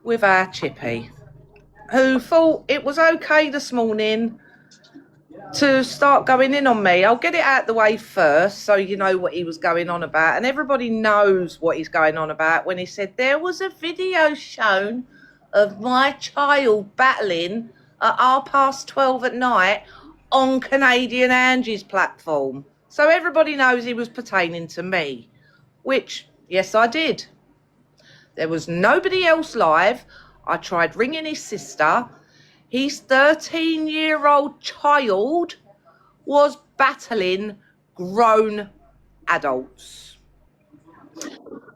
with our Chippy, who thought it was okay this morning to start going in on me. I'll get it out the way first so you know what he was going on about, and everybody knows what he's going on about when he said there was a video shown of my child battling at 12:30 at night on Canadian Angie's platform. So everybody knows he was pertaining to me, which, yes, I did. There was nobody else live. I tried ringing his sister. His 13-year-old child was battling grown adults.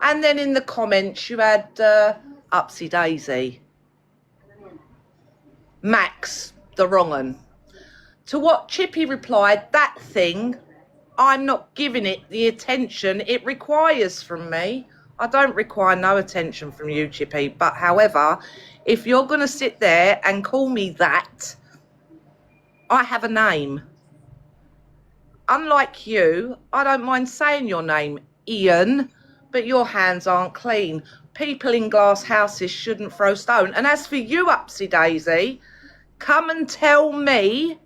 And then in the comments you had Upsy Daisy, Max, the wrong un. To what Chippy replied, that thing, I'm not giving it the attention it requires from me. I don't require no attention from you, Chippy. But however, if you're going to sit there and call me that, I have a name. Unlike you, I don't mind saying your name, Ian, but your hands aren't clean. People in glass houses shouldn't throw stone. And as for you, Upsy Daisy, come and tell me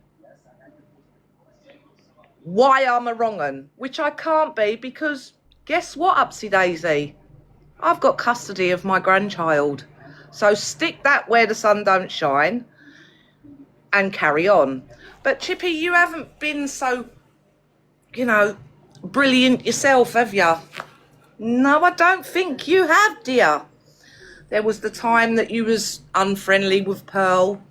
why I'm a wrong un, which I can't be, because guess what, Upsy Daisy? I've got custody of my grandchild. So stick that where the sun don't shine and carry on. But Chippy, you haven't been so, brilliant yourself, have you? No, I don't think you have, dear. There was the time that you was unfriendly with Pearl,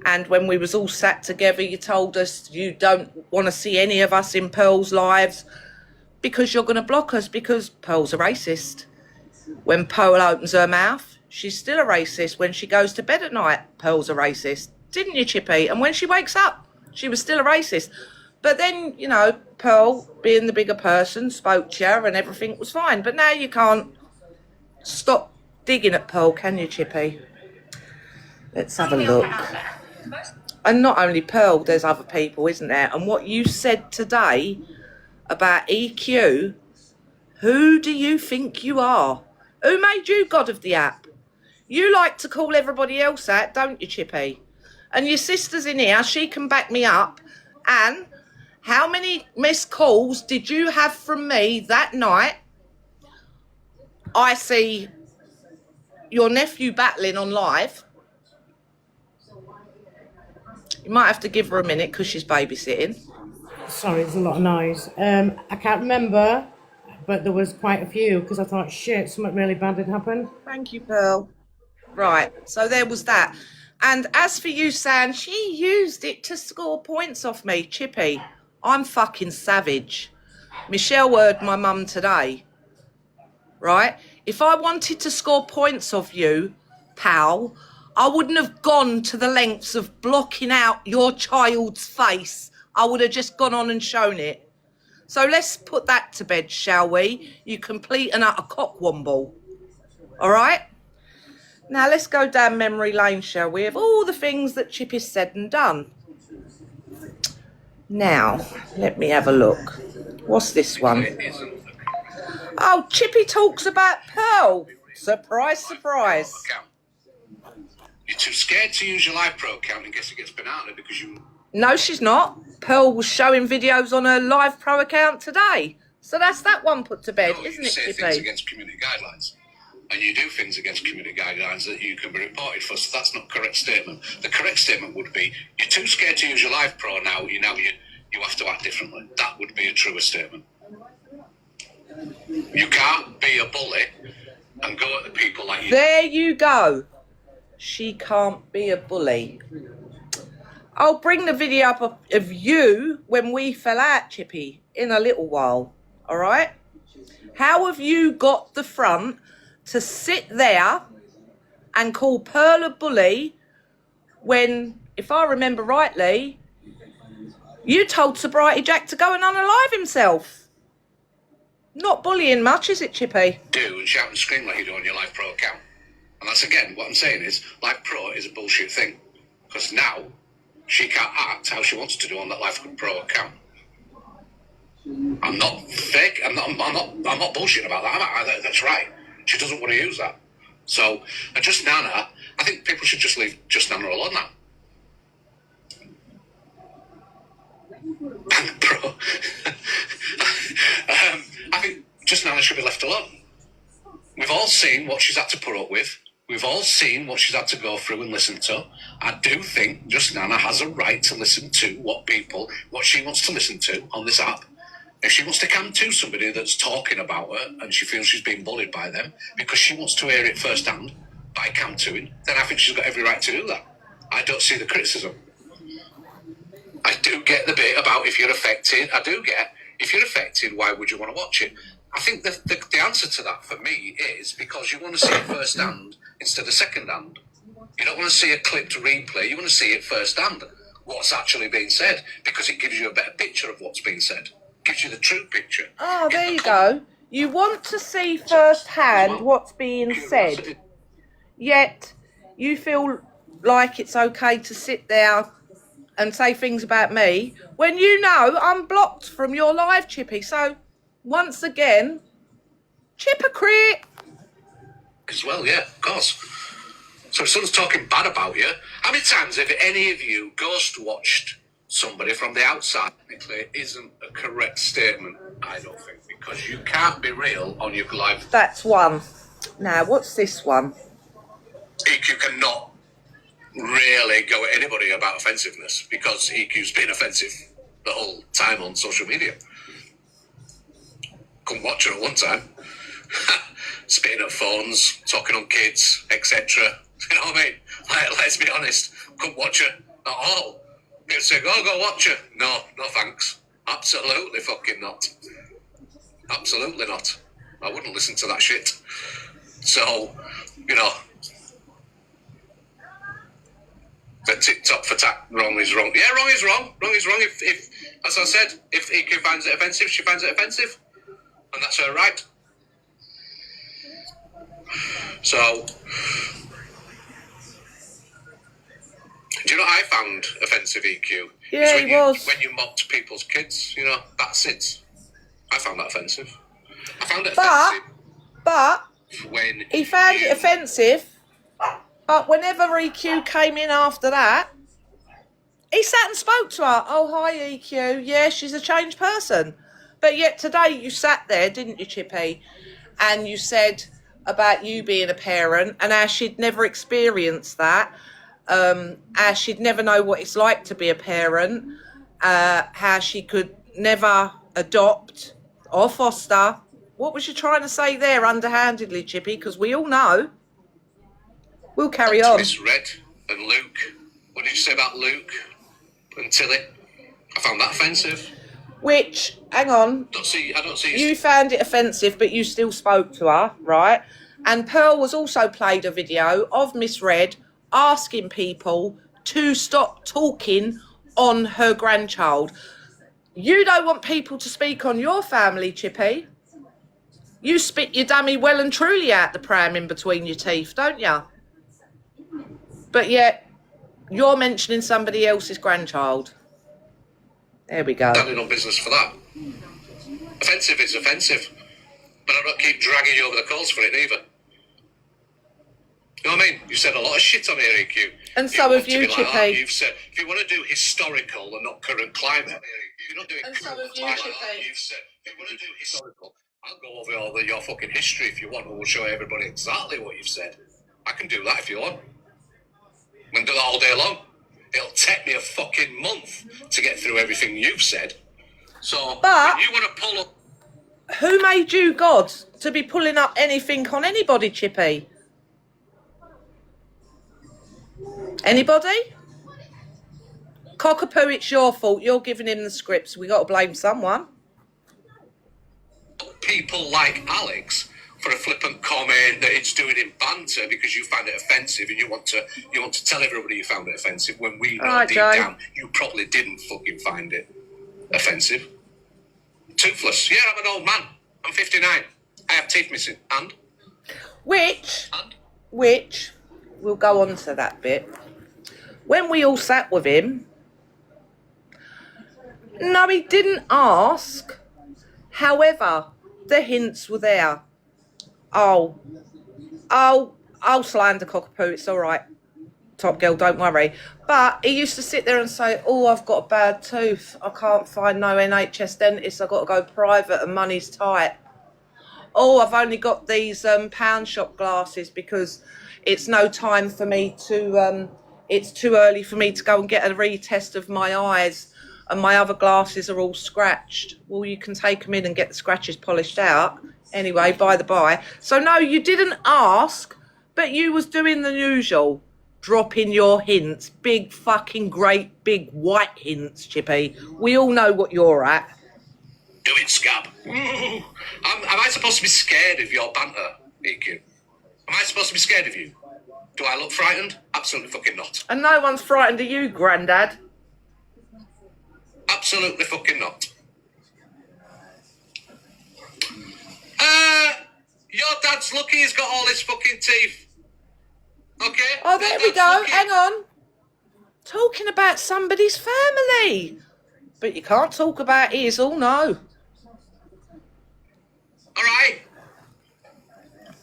and when we was all sat together, you told us you don't want to see any of us in Pearl's lives because you're going to block us because Pearl's a racist. When Pearl opens her mouth, she's still a racist. When she goes to bed at night, Pearl's a racist. Didn't you, Chippy? And when she wakes up, she was still a racist. But then, Pearl, being the bigger person, spoke to her and everything was fine. But now you can't stop digging at Pearl, can you, Chippy? Let's have a look. And not only Pearl, there's other people, isn't there? And what you said today about EQ, who do you think you are? Who made you God of the app? You like to call everybody else out, don't you, Chippy? And your sister's in here, she can back me up. And how many missed calls did you have from me that night? I see your nephew battling on live. You might have to give her a minute because she's babysitting. Sorry, there's a lot of noise. I can't remember, but there was quite a few because I thought, shit, something really bad had happened. Thank you, Pearl. Right, so there was that. And as for you, San, she used it to score points off me. Chippy, I'm fucking savage. Michelle heard my mum today, right? If I wanted to score points off you, pal, I wouldn't have gone to the lengths of blocking out your child's face. I would have just gone on and shown it. So let's put that to bed, shall we? You complete and utter cockwomble. All right? Now let's go down memory lane, shall we, of all the things that Chippy said and done. Now, let me have a look. What's this one? Oh, Chippy talks about Pearl. Surprise, surprise. You're too scared to use your Live Pro account in case it gets banana because you... No, she's not. Pearl was showing videos on her Live Pro account today. So that's that one put to bed, isn't it, Chippy? You say things against community guidelines. And you do things against community guidelines that you can be reported for, so that's not the correct statement. The correct statement would be, you're too scared to use your Live Pro now, you have to act differently. That would be a truer statement. You can't be a bully and go at the people like you. There you go. She can't be a bully. I'll bring the video up of you when we fell out, Chippy, in a little while. All right? How have you got the front to sit there and call Pearl a bully when, if I remember rightly, you told Sobriety Jack to go and unalive himself? Not bullying much, is it, Chippy? Do and shout and scream like you do on your Live Pro account. And that's, again, what I'm saying is, Live Pro is a bullshit thing. Because now, she can't act how she wants to do on that Live Pro account. I'm not fake. I'm not bullshitting about that. That's right. She doesn't want to use that. So, and Just Nana, I think people should just leave Just Nana alone now. Bro. I think Just Nana should be left alone. We've all seen what she's had to put up with. We've all seen what she's had to go through and listen to. I do think Just Nana has a right to listen to what she wants to listen to on this app. If she wants to come to somebody that's talking about her and she feels she's being bullied by them because she wants to hear it firsthand by cam-toing, then I think she's got every right to do that. I don't see the criticism. I do get the bit about if you're affected. If you're affected, why would you want to watch it? I think the answer to that for me is because you want to see it firsthand instead of secondhand. You don't want to see a clipped replay. You want to see it firsthand, what's actually being said, because it gives you a better picture of what's being said. Gives you the true picture. Oh, there you go. You want to see firsthand what's being said, yet you feel like it's okay to sit there and say things about me when you know I'm blocked from your live, Chippy. So, once again, hypocrite. As well, yeah, of course. So if someone's talking bad about you, how many times have any of you ghost watched somebody from the outside? Technically, isn't a correct statement, I don't think, because you can't be real on your live. That's one. Now, what's this one? EQ cannot really go at anybody about offensiveness because EQ's been offensive the whole time on social media. Couldn't watch her at one time. Spitting at phones, talking on kids, etc. You know what I mean? Let's be honest. Couldn't watch her at all. You'd say, go watch her. No thanks. Absolutely fucking not. Absolutely not. I wouldn't listen to that shit. So, you know, the TikTok for tack, wrong is wrong. Yeah, wrong is wrong. Wrong is wrong. If as I said, if EQ finds it offensive, she finds it offensive. And that's her right. So, do you know what I found offensive, EQ? Yeah, when it was. When you mocked people's kids, you know, that's it. I found that offensive. I found it offensive. But when he found it offensive. But whenever EQ came in after that, he sat and spoke to her. Oh, hi, EQ. Yeah, she's a changed person. But yet today you sat there, didn't you, Chippy? And you said about you being a parent and how she'd never experienced that, how she'd never know what it's like to be a parent, how she could never adopt or foster. What was you trying to say there underhandedly, Chippy? Because we all know. We'll carry on. Misread and Luke. What did you say about Luke and Tilly? I found that offensive. Which, hang on. I don't see. You found it offensive, but you still spoke to her, right? And Pearl was also played a video of Misread asking people to stop talking on her grandchild. You don't want people to speak on your family, Chippy. You spit your dummy well and truly out the pram in between your teeth, don't you? But yet, you're mentioning somebody else's grandchild. There we go. Standing on business for that. Offensive is offensive. But I don't keep dragging you over the coals for it either. You know what I mean? You said a lot of shit on here, EQ. And so have you, Chippy. Like you've said, if you want to do historical and not current climate, if you're not doing and current so climate, Chippy. you've said, if you want to do historical, I'll go over all your fucking history if you want, and we'll show everybody exactly what you've said. I can do that if you want. I can do that all day long. It'll take me a fucking month to get through everything you've said. So, but if you want to pull up... Who made you God to be pulling up anything on anybody, Chippy? Anybody? Cockapoo, it's your fault. You're giving him the scripts. We got to blame someone. People like Alex for a flippant comment that it's doing in banter because you find it offensive and you want to tell everybody you found it offensive when we know right, deep Joe. down you probably didn't fucking find it offensive. Toothless. Yeah, I'm an old man. I'm 59. I have teeth missing. And? Which, we'll go on to that bit. When we all sat with him, no, he didn't ask. However, the hints were there. Oh, I'll slander Cockapoo, it's all right. Top girl, don't worry. But he used to sit there and say, oh, I've got a bad tooth. I can't find no NHS dentist. I've got to go private and money's tight. Oh, I've only got these pound shop glasses because it's no time for me to, it's too early for me to go and get a retest of my eyes and my other glasses are all scratched. Well, you can take them in and get the scratches polished out. Anyway, by the by. So, no, you didn't ask, but you was doing the usual. Dropping your hints. Big fucking great big white hints, Chippy. We all know what you're at. Do it, scab. Am I supposed to be scared of your banter, EQ? Am I supposed to be scared of you? Do I look frightened? Absolutely fucking not. And no one's frightened of you, Grandad. Absolutely fucking not. Your dad's lucky he's got all his fucking teeth. Okay? Oh, there we go. Lucky. Hang on. Talking about somebody's family. But you can't talk about his, oh no. All right.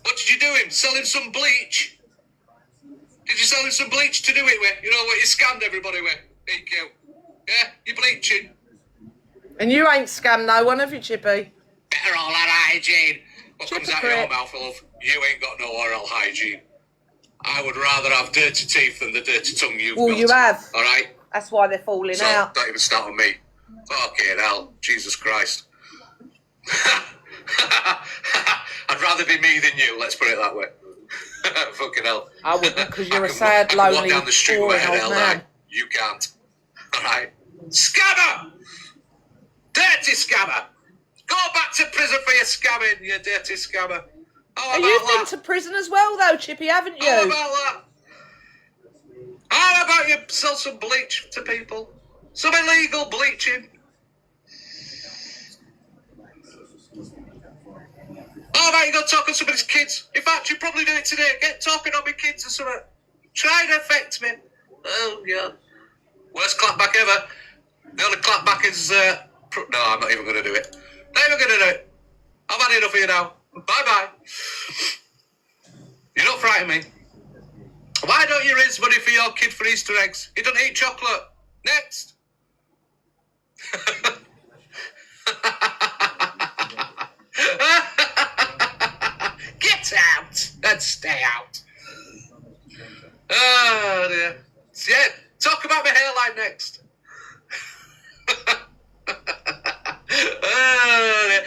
What did you do him? Sell him some bleach? Did you sell him some bleach to do it with? You know what you scammed everybody with, EQ? Yeah? You bleaching? And you ain't scammed no one, have you, Chippy? Better all that hygiene. What comes out of your Hypocrite. mouth, love? You ain't got no oral hygiene. I would rather have dirty teeth than the dirty tongue you've got. Well, you have. All right? That's why they're falling So, out. don't even start on me. Fucking hell. Jesus Christ. I'd rather be me than you, let's put it that way. Fucking hell. I wouldn't, because you're I a can sad, walk lonely, down the street with boring my head old held man. high. You can't. All right? Scammer! Dirty scammer! Go back to prison for your scamming, you dirty scammer. How And about you've been that? to prison as well, though, Chippy, haven't you? How about that? How about you sell some bleach to people? Some illegal bleaching. How about you go talk on somebody's kids? In fact, you probably do it today. Get talking on my kids or something. Try and affect me. Oh, yeah. Worst clapback ever. The only clapback is... no, I'm not even going to do it. Not even going to do it. I've had enough of you now. Bye-bye. You don't frighten me. Why don't you raise money for your kid for Easter eggs? He doesn't eat chocolate. Next. Get out and stay out. Oh, dear. Yeah, talk about my hairline next. Oh, dear.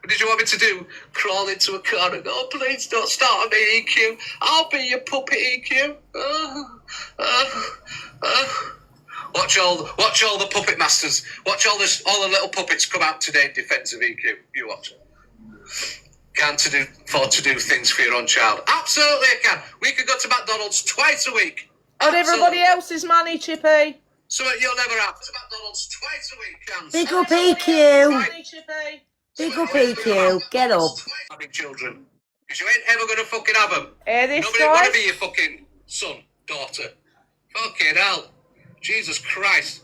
What did you want me to do? Crawl into a corner and go, oh, please don't start on me, EQ. I'll be your puppet, EQ. Watch all the puppet masters. Watch all the little puppets come out today in defence of EQ. You watch. Can't afford to do things for your own child. Absolutely I can. We could go to McDonald's twice a week. On everybody else's money, Chippy. So you'll never have to McDonald's twice a week, Cans. Big up EQ. Money, Chippy. Big up EQ. Get up. Having children. Because you ain't ever going to fucking have them. Hear this, Nobody want to guys? be your fucking son, daughter. Fucking hell. Jesus Christ.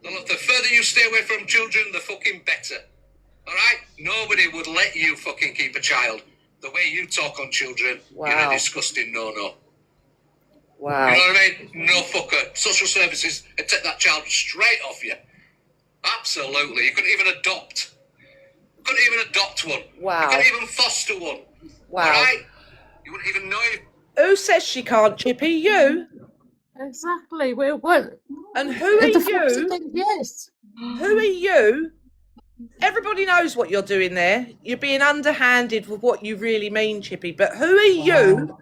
The further you stay away from children, the fucking better. Alright? Nobody would let you fucking keep a child. The way you talk on children, you're Wow. a disgusting no-no. Wow. You know what I mean? No fucker. Social services would take that child straight off you. Absolutely. You couldn't even adopt. One. Wow. You couldn't even foster one. Wow. Alright? You wouldn't even know if... Who says she can't, Chippy? You. Exactly. What? And who are you? Yes. Who are you? Everybody knows what you're doing there. You're being underhanded with what you really mean, Chippy. But who are you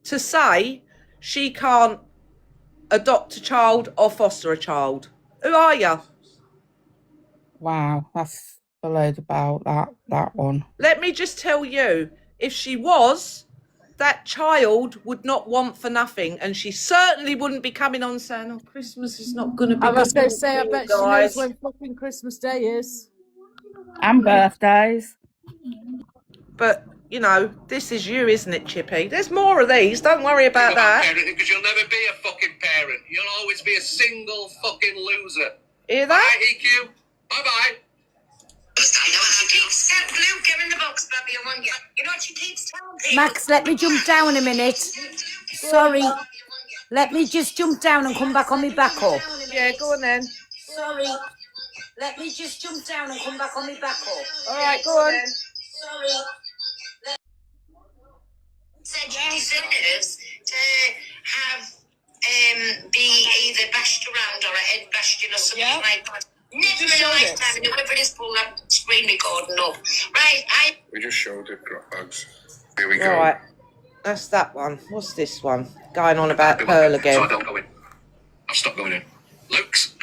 to say she can't adopt a child or foster a child? Who are you? Wow, that's a load about that one. Let me just tell you, if she was, that child would not want for nothing, and she certainly wouldn't be coming on saying, oh, Christmas is not going to be I was good going to for say, I you bet she guys." knows when fucking Christmas Day is. And birthdays. But, you know, this is you, isn't it, Chippy? There's more of these. Don't worry about that. Parenting, because you'll never be a fucking parent. You'll always be a single fucking loser. Hear that? Bye, EQ. Bye-bye. keeps telling Luke, get in the box, Bobby, I want you. You know what she keeps telling people? Max, let me jump down a minute. Sorry. Let me just jump down and come back on my back up. Yeah, go on then. Sorry. Let me just jump down and come back on my back up. All right, go on. Sorry. Said she deserves to have be either bashed around or a head bashed in or something like that. Never in a lifetime, and whoever it is pull that screen recording up. Right, We just showed it, crop bags. Here we go. Right, that's that one. What's this one? Going on about Pearl So I again. don't go in. I've stopped going in. Luke's.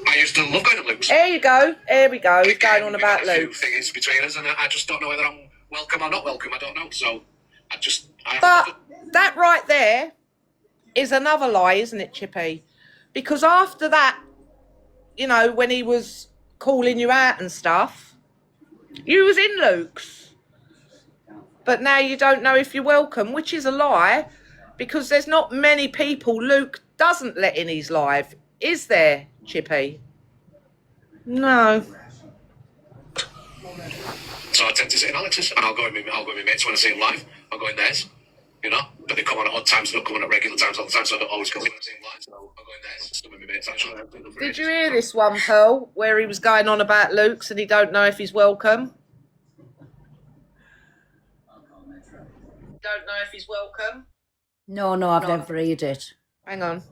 I used to love going to Luke's. There you go. There we go. He's Again, going on we've about had a few Luke. things between us, and I just don't know whether I'm welcome or not welcome. I don't know. So I haven't But bothered. that right there is another lie, isn't it, Chippy? Because after that, you know, when he was calling you out and stuff, you was in Luke's. But now you don't know if you're welcome, which is a lie, because there's not many people Luke doesn't let in his live. Is there, Chippy? No. So I tend to sit in Alex's, and I'll go in with my mates when I see them live. I'll go in theirs, you know. But they come on at odd times, they don't come on at regular times all the time, so I don't always go in when I see them live. So I'll go in theirs, still with my mates actually. Did you hear this one, Pearl, where he was going on about Luke's and he don't know if he's welcome? Don't know if he's welcome. No, I've never heard it. Hang on.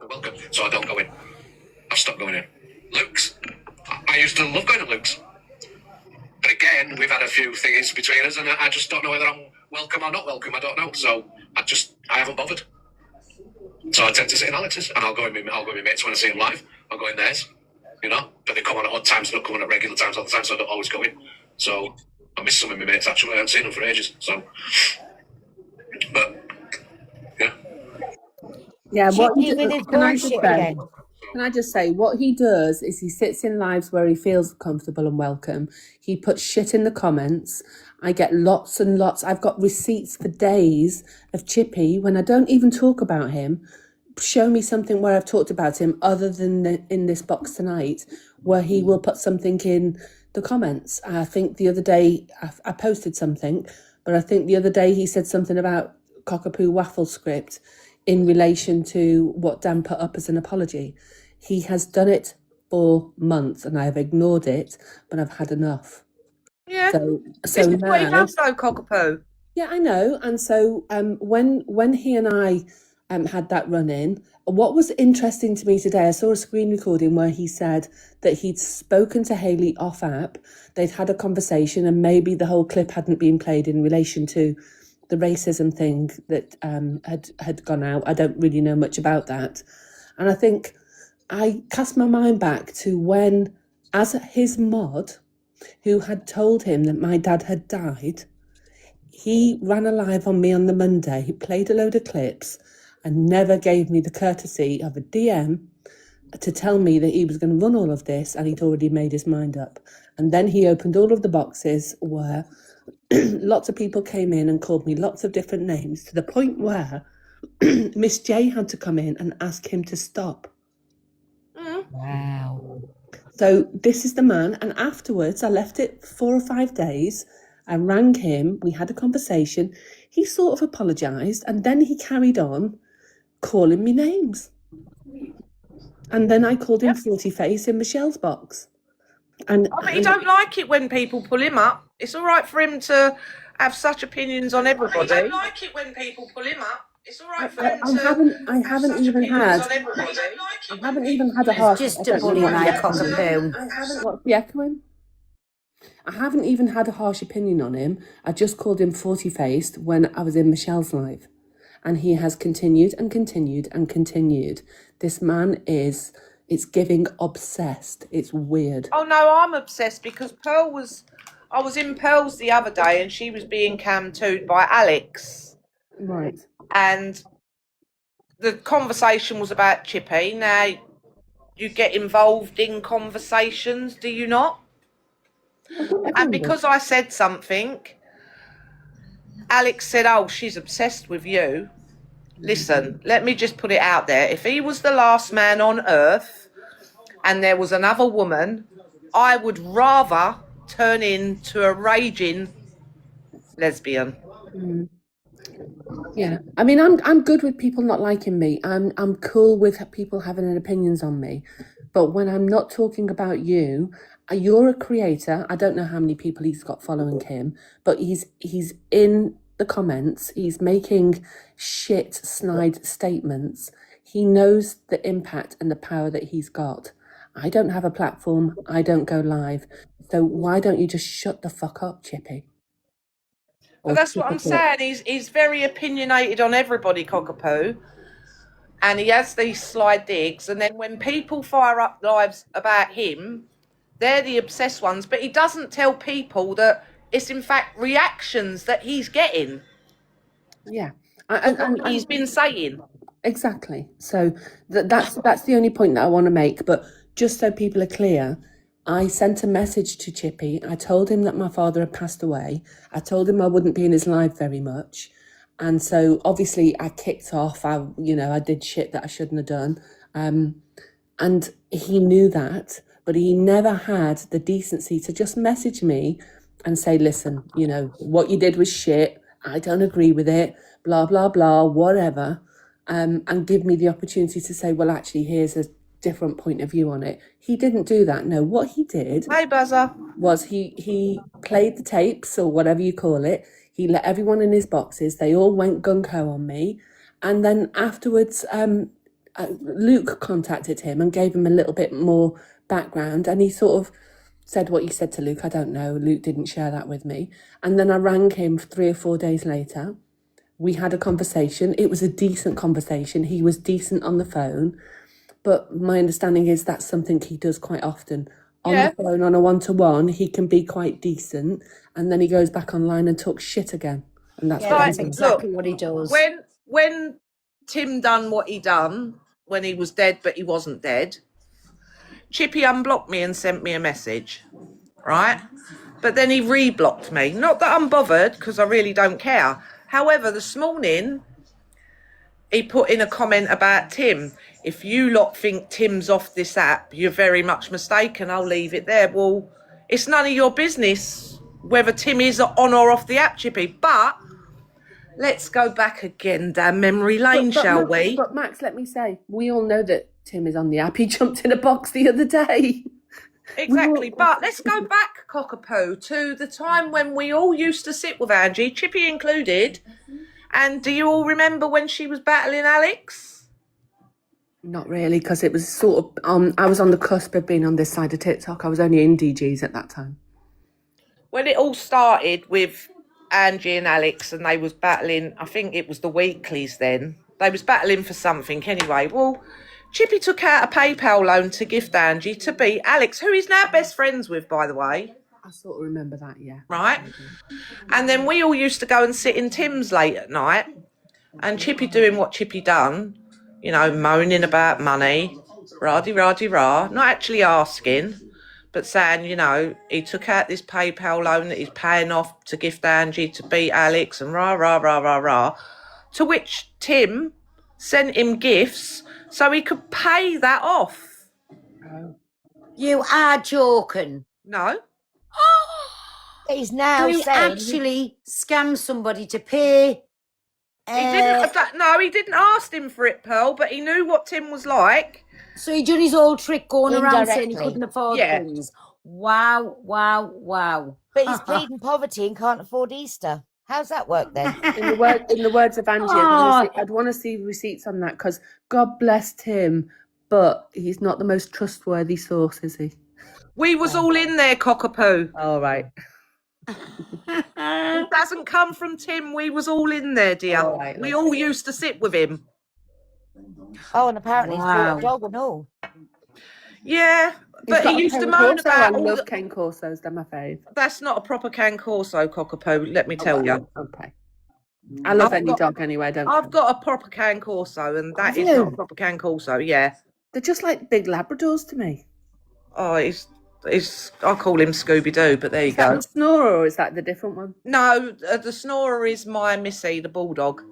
Welcome. So I don't go in. I've stopped going in. Luke's. I used to love going to Luke's. But again, we've had a few things between us, and I just don't know whether I'm welcome or not welcome. I don't know. So I haven't bothered. So I tend to sit in Alex's, and I'll go in with my mates when I see them live. I'll go in theirs, you know. But they come on at odd times, they don't come on at regular times all the time, so I don't always go in. So I miss some of my mates actually. I haven't seen them for ages. So, but yeah. Yeah, what he Chippy does, with his bullshit again. can I just say, what he does is he sits in lives where he feels comfortable and welcome. He puts shit in the comments. I get lots and lots. I've got receipts for days of Chippy when I don't even talk about him. Show me something where I've talked about him other than in this box tonight, where he will put something in the comments. I think the other day I posted something, but I think the other day he said something about cockapoo waffle script in relation to what Dan put up as an apology. He has done it for months and I have ignored it, but I've had enough. Yeah. So This is what he now, does though, cockapoo. yeah, I know. And so when he and I had that run in, what was interesting to me today, I saw a screen recording where he said that he'd spoken to Hayley off app, they'd had a conversation, and maybe the whole clip hadn't been played in relation to the racism thing that had gone out. I don't really know much about that. And I think I cast my mind back to when, as his mod, who had told him that my dad had died, he ran a live on me on the Monday. He played a load of clips and never gave me the courtesy of a DM to tell me that he was going to run all of this and he'd already made his mind up. And then he opened all of the boxes where lots of people came in and called me lots of different names, to the point where Miss J had to come in and ask him to stop. Wow. So this is the man. And afterwards, I left it 4 or 5 days. I rang him. We had a conversation. He sort of apologised. And then he carried on calling me names. And then I called him Forty Face in Michelle's box. And But he don't like it when people pull him up. It's all right for him to have such opinions on everybody. He don't like it when people pull him up. It's all right for him to I haven't even had a harsh. It's just a bully, my cockapoo. What's the echoing? I haven't even had a harsh opinion on him. I just called him 40-faced when I was in Michelle's live. And he has continued and continued and continued. This man is, it's giving obsessed. It's weird. Oh no, I'm obsessed because I was in Pearl's the other day and she was being cam-tooed by Alex. Right. And the conversation was about Chippy. Now, you get involved in conversations, do you not? And because I said something, Alex said, oh, she's obsessed with you. Listen, let me just put it out there. If he was the last man on earth and there was another woman, I would rather turn into a raging lesbian. Yeah, I mean, I'm good with people not liking me. I'm cool with people having opinions on me, but when I'm not talking about you, you're a creator. I don't know how many people he's got following him, but he's in the comments. He's making shit snide statements. He knows the impact and the power that he's got. I don't have a platform. I don't go live. So why don't you just shut the fuck up, Chippy? But that's what I'm saying. He's very opinionated on everybody, Cockapoo. And he has these sly digs. And then when people fire up lives about him, they're the obsessed ones. But he doesn't tell people that it's in fact reactions that he's getting. Yeah. And he's been saying. Exactly. So that's the only point that I want to make. But just so people are clear, I sent a message to Chippy. I told him that my father had passed away. I told him I wouldn't be in his life very much. And so obviously I kicked off. I did shit that I shouldn't have done. And he knew that, but he never had the decency to just message me and say, listen, what you did was shit. I don't agree with it, blah, blah, blah, whatever. And give me the opportunity to say, well, actually, here's a different point of view on it. He didn't do that. No, what he did was he played the tapes or whatever you call it. He let everyone in his boxes. They all went gung-ho on me. And then afterwards, Luke contacted him and gave him a little bit more background. And he sort of said what you said to Luke. I don't know. Luke didn't share that with me. And then I rang him 3 or 4 days later. We had a conversation. It was a decent conversation. He was decent on the phone. But my understanding is that's something he does quite often. On the phone, on a one-to-one, he can be quite decent. And then he goes back online and talks shit again. And that's exactly what he does. When Tim done what he done, when he was dead but he wasn't dead, Chippy unblocked me and sent me a message, right? But then he reblocked me. Not that I'm bothered, because I really don't care. However, this morning, he put in a comment about Tim. If you lot think Tim's off this app, you're very much mistaken. I'll leave it there. Well, it's none of your business whether Tim is on or off the app, Chippy. But let's go back again down memory lane, shall we? But Max, let me say, we all know that Tim is on the app. He jumped in a box the other day. Exactly. But let's go back, Cockapoo, to the time when we all used to sit with Angie, Chippy included. And do you all remember when she was battling Alex? Not really, because it was sort of, I was on the cusp of being on this side of TikTok. I was only in DGs at that time. When it all started with Angie and Alex and they was battling, I think it was the weeklies then. They was battling for something anyway. Well, Chippy took out a PayPal loan to gift Angie to beat Alex, who he's now best friends with, by the way. I sort of remember that, yeah. Right? And then we all used to go and sit in Tim's late at night and Chippy doing what Chippy done, moaning about money, rah-de-rah-de-rah, not actually asking, but saying, he took out this PayPal loan that he's paying off to gift Angie to beat Alex and rah-rah-rah-rah-rah, to which Tim sent him gifts so he could pay that off. You are joking. No. He's now saying actually scammed somebody to pay. He didn't ask him for it, Pearl, but he knew what Tim was like. So he did his old trick going around saying he couldn't afford things. Wow. But he's pleading poverty and can't afford Easter. How's that work then? In the words of Angie, I'd want to see receipts on that, because God bless Tim, but he's not the most trustworthy source, is he? We was all in there, Cockapoo. All right. It doesn't come from Tim. We was all in there, dear. All right, we all used to sit with him. Oh, and apparently he's brought a dog and all. Yeah, but he used to moan about. I love cane corsos. They're my fave. That's not a proper cane corso, Cockapoo. Let me tell you. Okay. I love any dog anyway. I've got a proper cane corso, and that is not a proper cane corso. Yeah, they're just like big Labradors to me. Oh, I call him Scooby Doo, but there you go. Is that the Snorer, or is that the different one? No, the Snorer is my Missy, the bulldog.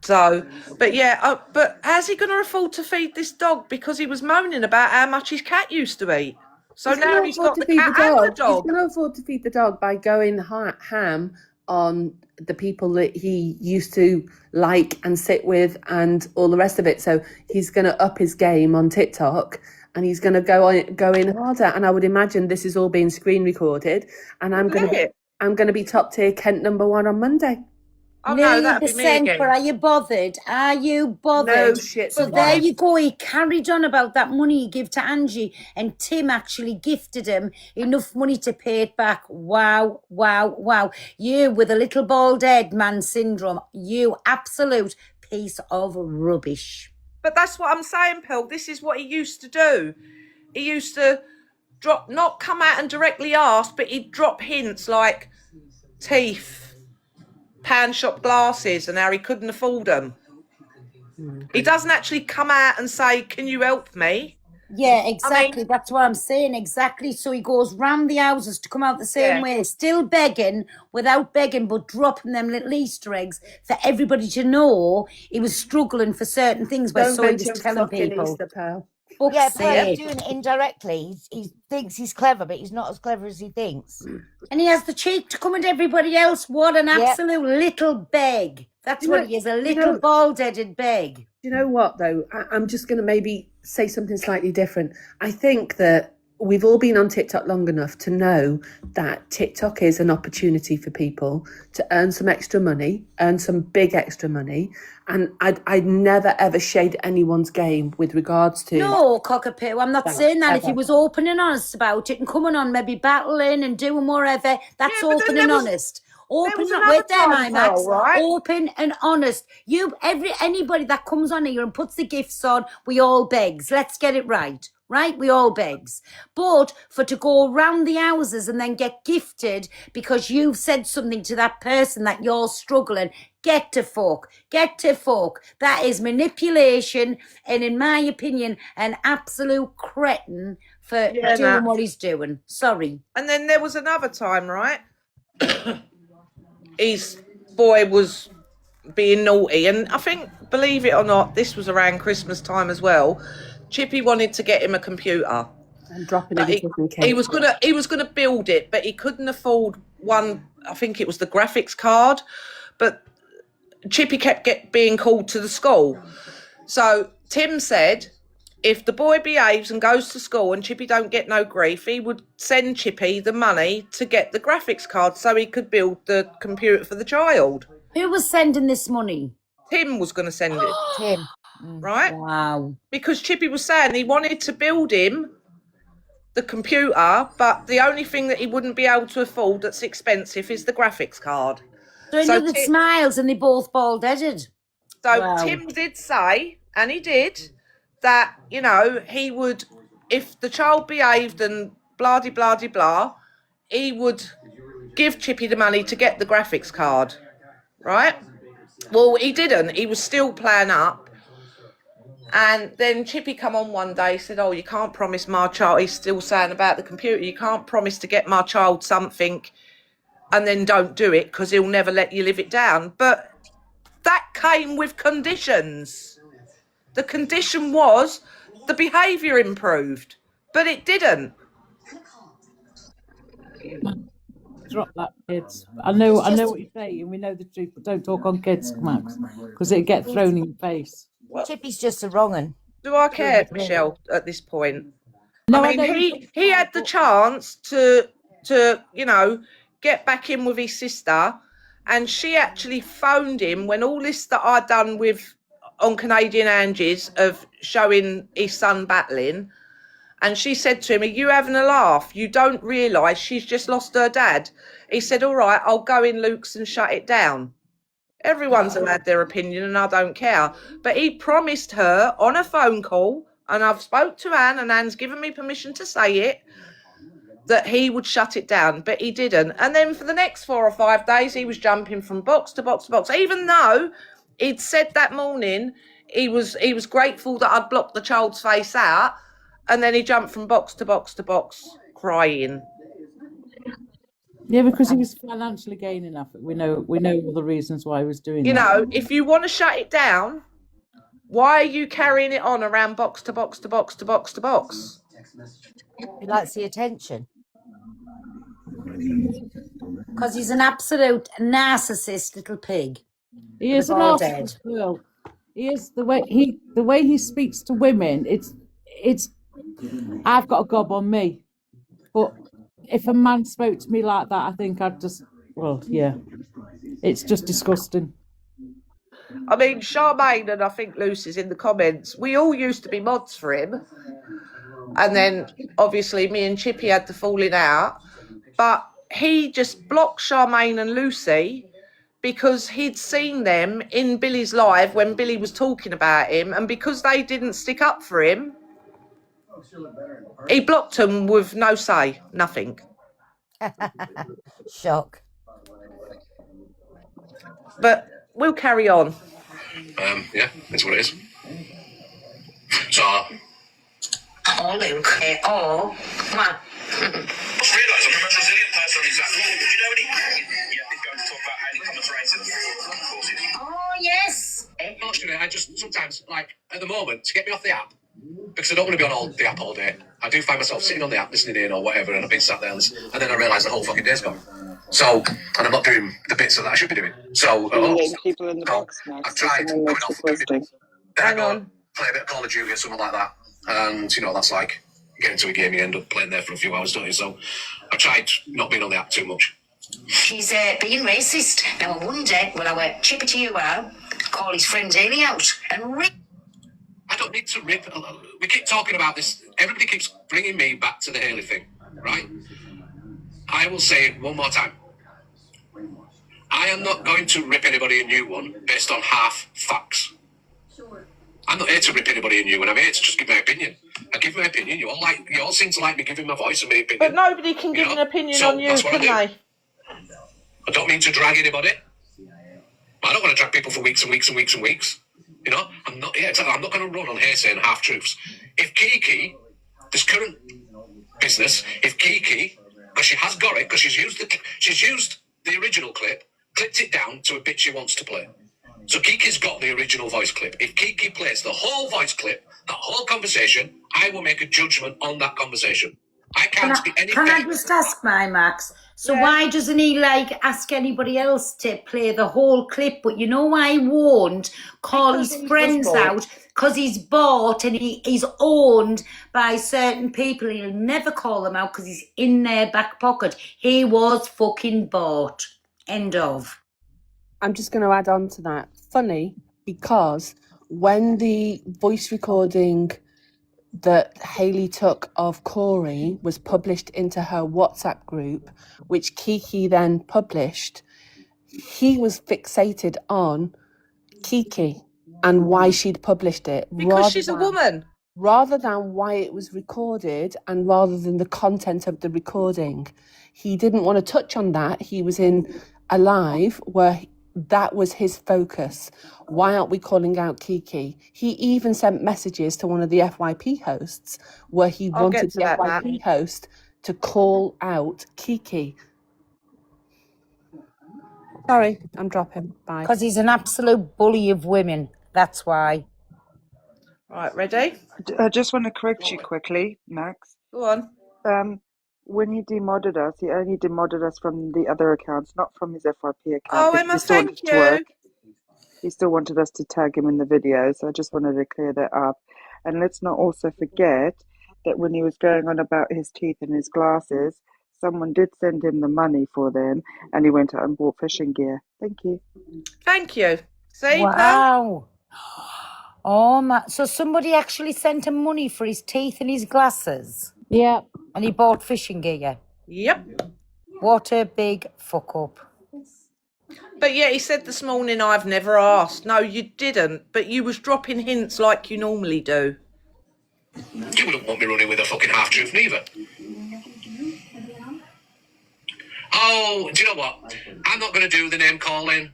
So, but yeah, but how's he going to afford to feed this dog? Because he was moaning about how much his cat used to eat. So now gonna he's afford got to the feed cat the and the dog. He's dog. going to afford to feed the dog by going ham on the people that he used to like and sit with and all the rest of it. So he's going to up his game on TikTok and he's going to go in harder. And I would imagine this is all being screen recorded. And I'm going to be top tier Kent #1 on Monday. Oh no, that'd be me But again. are you bothered? Are you bothered? No shit. So there you go. He carried on about that money he gave to Angie, and Tim actually gifted him enough money to pay it back. Wow, wow, wow. You with a little bald head man syndrome. You absolute piece of rubbish. But that's what I'm saying, Pearl. This is what he used to do. He used to not come out and directly ask, but he'd drop hints like teeth, pan shop glasses, and how he couldn't afford them. He doesn't actually come out and say, "Can you help me?" Yeah, exactly. That's what I'm saying. Exactly. So he goes round the houses to come out the same way, still begging without begging, but dropping them little Easter eggs for everybody to know he was struggling for certain things. But so he was telling people. Easter, Pearl. Yeah, Pearl, he's doing it indirectly. He thinks he's clever, but he's not as clever as he thinks. And he has the cheek to come at everybody else. What an absolute little beg. That's what he is, a little bald-headed beg. You know what, though? I'm just going to maybe say something slightly different. I think that we've all been on TikTok long enough to know that TikTok is an opportunity for people to earn some extra money, earn some big extra money. And I'd never, ever shade anyone's game with regards to... No, cockapoo. I'm not saying that. If he was open and honest about it and coming on, maybe battling and doing whatever, that's open and honest. Open with them, IMAX. Right? Open and honest. Anybody that comes on here and puts the gifts on, we all begs. Let's get it right. Right? We all begs. But for to go around the houses and then get gifted because you've said something to that person that you're struggling, get to fuck. Get to fuck. That is manipulation and, in my opinion, an absolute cretin for doing what he's doing. Sorry. And then there was another time, right? His boy was being naughty, and I think, believe it or not, this was around Christmas time as well. Chippy wanted to get him a computer. And dropping he was gonna build it, but he couldn't afford one. I think it was the graphics card, but Chippy kept being called to the school. So Tim said, if the boy behaves and goes to school and Chippy don't get no grief, he would send Chippy the money to get the graphics card so he could build the computer for the child. Who was sending this money? Tim was going to send it. Tim. Right? Wow. Because Chippy was saying he wanted to build him the computer, but the only thing that he wouldn't be able to afford that's expensive is the graphics card. So he knew the smiles and they both bald-headed. So Tim did say, and he did, that, you know, he would, if the child behaved and blah-de-blah-de-blah, he would give Chippy the money to get the graphics card, right? Well, he didn't. He was still playing up. And then Chippy come on one day, said, oh, you can't promise my child, he's still saying about the computer, you can't promise to get my child something and then don't do it because he'll never let you live it down. But that came with conditions. The condition was the behaviour improved, but it didn't. Drop that, kids. I know what you're saying. We know the truth, but don't talk on kids, Max, because it gets thrown in your face. Well, Chippy's just a wrong un. Do I care, Michelle, at this point? No, I mean, he had the chance to you know, get back in with his sister, and she actually phoned him when all this that I'd done with on Canadian Angie's of showing his son battling, and she said to him, are you having a laugh? You don't realise she's just lost her dad. He said, all right, I'll go in Luke's and shut it down. Everyone's allowed their opinion and I don't care. But he promised her on a phone call, and I've spoke to Anne and Anne's given me permission to say it, that he would shut it down, but he didn't. And then for the next 4 or 5 days, he was jumping from box to box to box, even though he'd said that morning he was grateful that I'd blocked the child's face out, and then he jumped from box to box to box crying. Yeah, because he was financially gaining off it. We know all the reasons why he was doing that. You know, if you want to shut it down, why are you carrying it on around box to box to box to box to box? He likes the attention. Because he's an absolute narcissist little pig. He is a narcissist, Will. He is the way he speaks to women. It's. I've got a gob on me, but if a man spoke to me like that, I think I'd just. Well, yeah, it's just disgusting. I mean, Charmaine and I think Lucy's in the comments. We all used to be mods for him, and then obviously me and Chippy had the falling out, but he just blocked Charmaine and Lucy because he'd seen them in Billy's live when Billy was talking about him, and because they didn't stick up for him, he blocked them with no say, nothing. Shock. But we'll carry on. Yeah, that's what it is. So, Oh, Luke. Oh, come on. just realise I'm the most resilient person on this app. Do you know any? Yeah, he's going to talk about highly commentary courses. Oh, yes. Unfortunately, I just sometimes, like, at the moment, to get me off the app, because I don't want to be on the app all day, I do find myself sitting on the app listening in or whatever, and I've been sat there and then I realise the whole fucking day's gone. So, and I'm not doing the bits that I should be doing. So, people in the box, Max. I've tried going off requesting. then I go and play a bit of Call of Duty or something like that. And, you know, that's like getting to a game, you end up playing there for a few hours, don't you? So I tried not being on the app too much. She's being racist. Now, one day, will our Chippy to you out, call his friend Haley out, and rip. I don't need to rip. We keep talking about this. Everybody keeps bringing me back to the Haley thing, right? I will say it one more time. I am not going to rip anybody a new one based on half facts. I'm not here to rip anybody a new one. I'm here to just give my opinion. I give my opinion. You all seem to like me giving my voice and my opinion. But nobody can give an opinion on you, can they? I don't mean to drag anybody. I don't want to drag people for weeks and weeks and weeks and weeks. You know, I'm not here. I'm not going to run on hearsay and half truths. If Kiki, this current business, if Kiki, because she has got it, because she's used the original clip, clipped it down to a bit she wants to play. So Kiki's got the original voice clip. If Kiki plays the whole voice clip, that whole conversation, I will make a judgment on that conversation. I can't be anything. Can I just ask my Max? So why doesn't he ask anybody else to play the whole clip? But you know why he won't call his friends out? Because he's bought and he's owned by certain people. He'll never call them out because he's in their back pocket. He was fucking bought. End of. I'm just going to add on to that. Funny, because when the voice recording that Haley took of Corey was published into her WhatsApp group, which Kiki then published, he was fixated on Kiki and why she'd published it. Because she's a woman. Rather than why it was recorded and rather than the content of the recording. He didn't want to touch on that. He was in a live where that was his focus. Why aren't we calling out Kiki? He even sent messages to one of the FYP hosts where he wanted the FYP host to call out Kiki. Sorry, I'm dropping. Bye. Because he's an absolute bully of women. That's why. Right, ready? I just want to correct you quickly, Max. Go on. When he demodded us, he only demodded us from the other accounts, not from his FYP account. Oh, Emma, thank you. He still wanted us to tag him in the video, so I just wanted to clear that up. And let's not also forget that when he was going on about his teeth and his glasses, someone did send him the money for them, and he went out and bought fishing gear. Thank you. Thank you. See, wow. Oh my! So somebody actually sent him money for his teeth and his glasses. Yeah. And he bought fishing gear. Yep. What a big fuck up. But yeah, he said this morning, I've never asked. No, you didn't. But you was dropping hints like you normally do. You wouldn't want me running with a fucking half-truth neither. Oh, do you know what? I'm not going to do the name calling.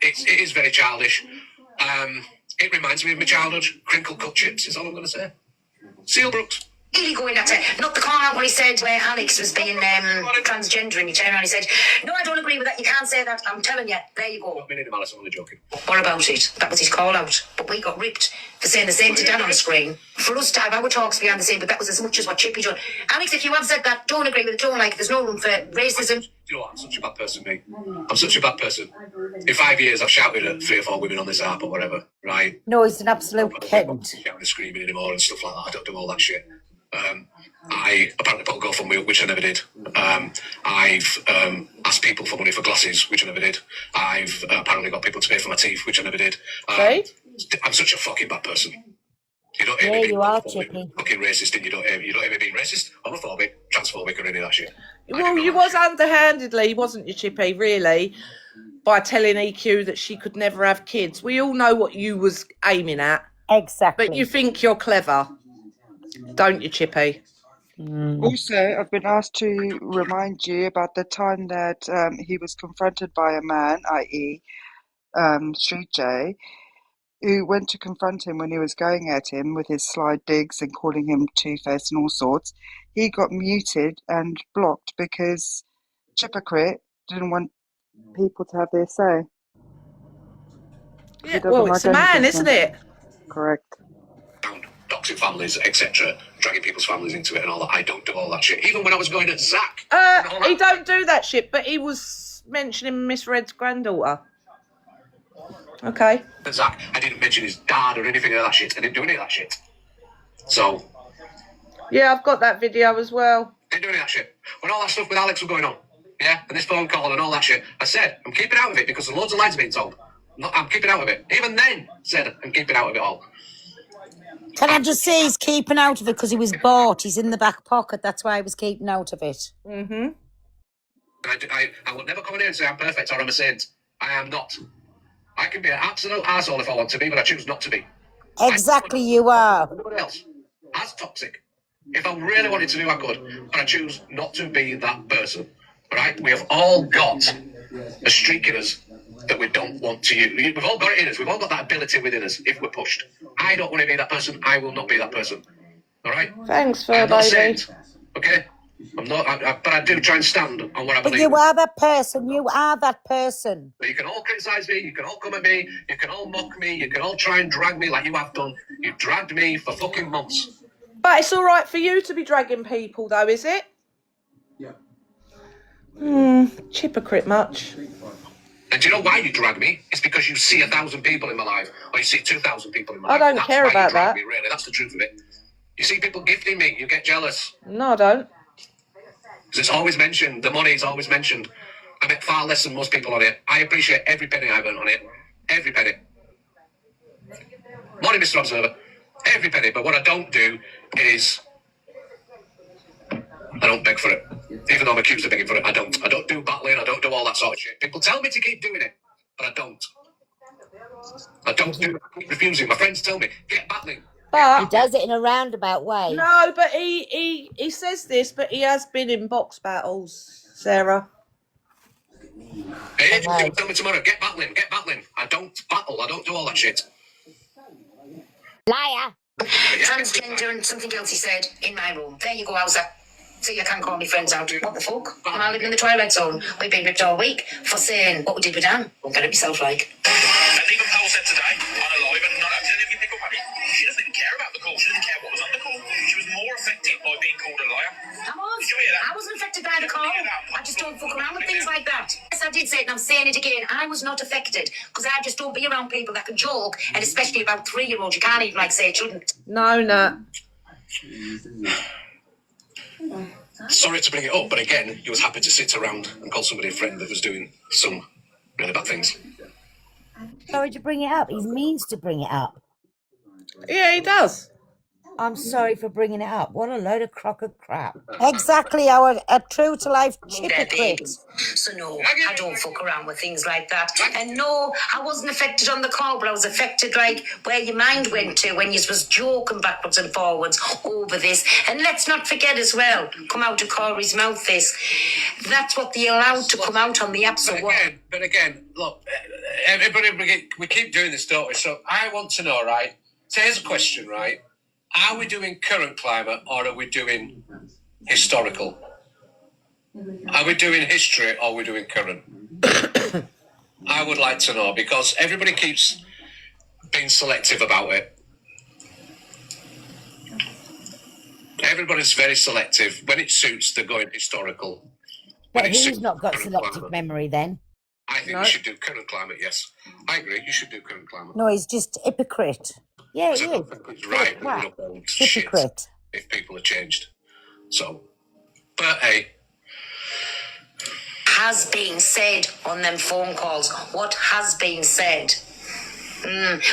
It is very childish. It reminds me of my childhood. Crinkle cut chips is all I'm going to say. Seal Brooks. Really going at it. Not the call out where he said where Alex was being transgender and he turned around and he said, no, I don't agree with that. You can't say that. I'm telling you. There you go. I'm only joking. What about it? That was his call out. But we got ripped for saying the same to Dan on the screen. For us to have our talks behind the scene, but that was as much as what Chippy done. Alex, if you have said that, don't agree with it, don't like it, there's no room for racism. You know what? I'm such a bad person, mate. I'm such a bad person. In 5 years, I've shouted at 3 or 4 women on this app or whatever, right? No, he's an absolute I'm cunt. shouting and screaming anymore and stuff like that. I don't do all that shit. I apparently put a GoFundMe, which I never did. I've asked people for money for glasses, which I never did. I've apparently got people to pay for my teeth, which I never did. I'm such a fucking bad person. You don't hear me being fucking racist, and you don't hear me being racist, homophobic, transphobic, or any of that shit. Well, you was underhandedly, wasn't you, Chippy, really, by telling EQ that she could never have kids. We all know what you was aiming at. Exactly. But you think you're clever, don't you, Chippy? Also, I've been asked to remind you about the time that he was confronted by a man, i.e. Street J, who went to confront him when he was going at him with his sly digs and calling him two-faced and all sorts. He got muted and blocked because Chippy didn't want people to have their say. Yeah, well, it's a man, isn't it? Correct. Toxic families, etc., dragging people's families into it and all that. I don't do all that shit. Even when I was going at Zach. He don't do that shit, but he was mentioning Miss Red's granddaughter. Okay. Zach, I didn't mention his dad or anything of that shit. I didn't do any of that shit. So. Yeah, I've got that video as well. Didn't do any of that shit. When all that stuff with Alex was going on, yeah, and this phone call and all that shit, I said, I'm keeping out of it because there's loads of lies being told. I'm keeping out of it. Even then, said, I'm keeping out of it all. Can I just say he's keeping out of it because he was bought. He's in the back pocket. That's why he was keeping out of it. Mm-hmm. I will never come in here and say I'm perfect or I'm a saint. I am not. I can be an absolute arsehole if I want to be, but I choose not to be. Exactly, you are. Nobody else. As toxic. If I really wanted to do, I could, but I choose not to be that person. Right? We have all got a streak in us that we don't want to use. We've all got it in us. We've all got that ability within us if we're pushed. I don't want to be that person. I will not be that person. All right? Thanks, fair baby. Okay? I'm not, but I do try and stand on what I believe. But you are that person. You are that person. You can all criticise me. You can all come at me. You can all mock me. You can all try and drag me like you have done. You've dragged me for fucking months. But it's all right for you to be dragging people, though, is it? Yeah. Hypocrite much. And do you know why you drag me? It's because you see 1,000 people in my life, or you see 2,000 people in my life. I don't care about that. Me, really. That's the truth of it. You see people gifting me, you get jealous. No, I don't. Because it's always mentioned, the money is always mentioned. I make far less than most people on it. I appreciate every penny I've earned on it. Every penny. Morning, Mr. Observer. Every penny. But what I don't do is I don't beg for it. Even though I'm accused of begging for it, I don't. I don't do battling. I don't do all that sort of shit. People tell me to keep doing it, but I don't. I don't do it. I keep refusing. My friends tell me, get battling. But he does it in a roundabout way. No, but he says this, but he has been in box battles, Sarah. Hey, people tell me tomorrow, get battling, get battling. I don't battle. I don't do all that shit. Liar. Transgender and something else he said in my room. There you go, Hauser. So you can't call me friends out. What the fuck? Am I living in the Twilight Zone? We've been ripped all week for saying what we did with Dan. Won't get it myself like. And even Pearl said today, on a live, and not having anything pick up on it, she doesn't even care about the call. She doesn't care what was on the call. She was more affected by being called a liar. I wasn't affected by the call. I just don't fuck around with things like that. Yes, I did say it, and I'm saying it again. I was not affected because I just don't be around people that can joke, and especially about 3-year-olds. You can't even say it shouldn't. No. Sorry to bring it up, but again, he was happy to sit around and call somebody a friend that was doing some really bad things. Sorry to bring it up. He means to bring it up. Yeah, he does. I'm sorry for bringing it up. What a load of crock of crap. Exactly, a true-to-life hypocrite. So no, I don't fuck around with things like that. And no, I wasn't affected on the call, but I was affected like where your mind went to when you was joking backwards and forwards over this. And let's not forget as well, come out of Corey's mouth this. That's what they allowed to come out on the app. So but again, look, everybody, we keep doing this, don't we? So I want to know, right? So here's a question, right? Are we doing current climate or are we doing historical? Are we doing history or are we doing current? I would like to know, because everybody keeps being selective about it. Everybody's very selective. When it suits, they're going historical. But who's not got selective memory then? I think we should do current climate, yes. I agree, you should do current climate. No, he's just hypocrite. Yeah, he is. It's right that we don't hold shit Hypocrite. if people are changed. So, but hey. Has been said on them phone calls. What has been said.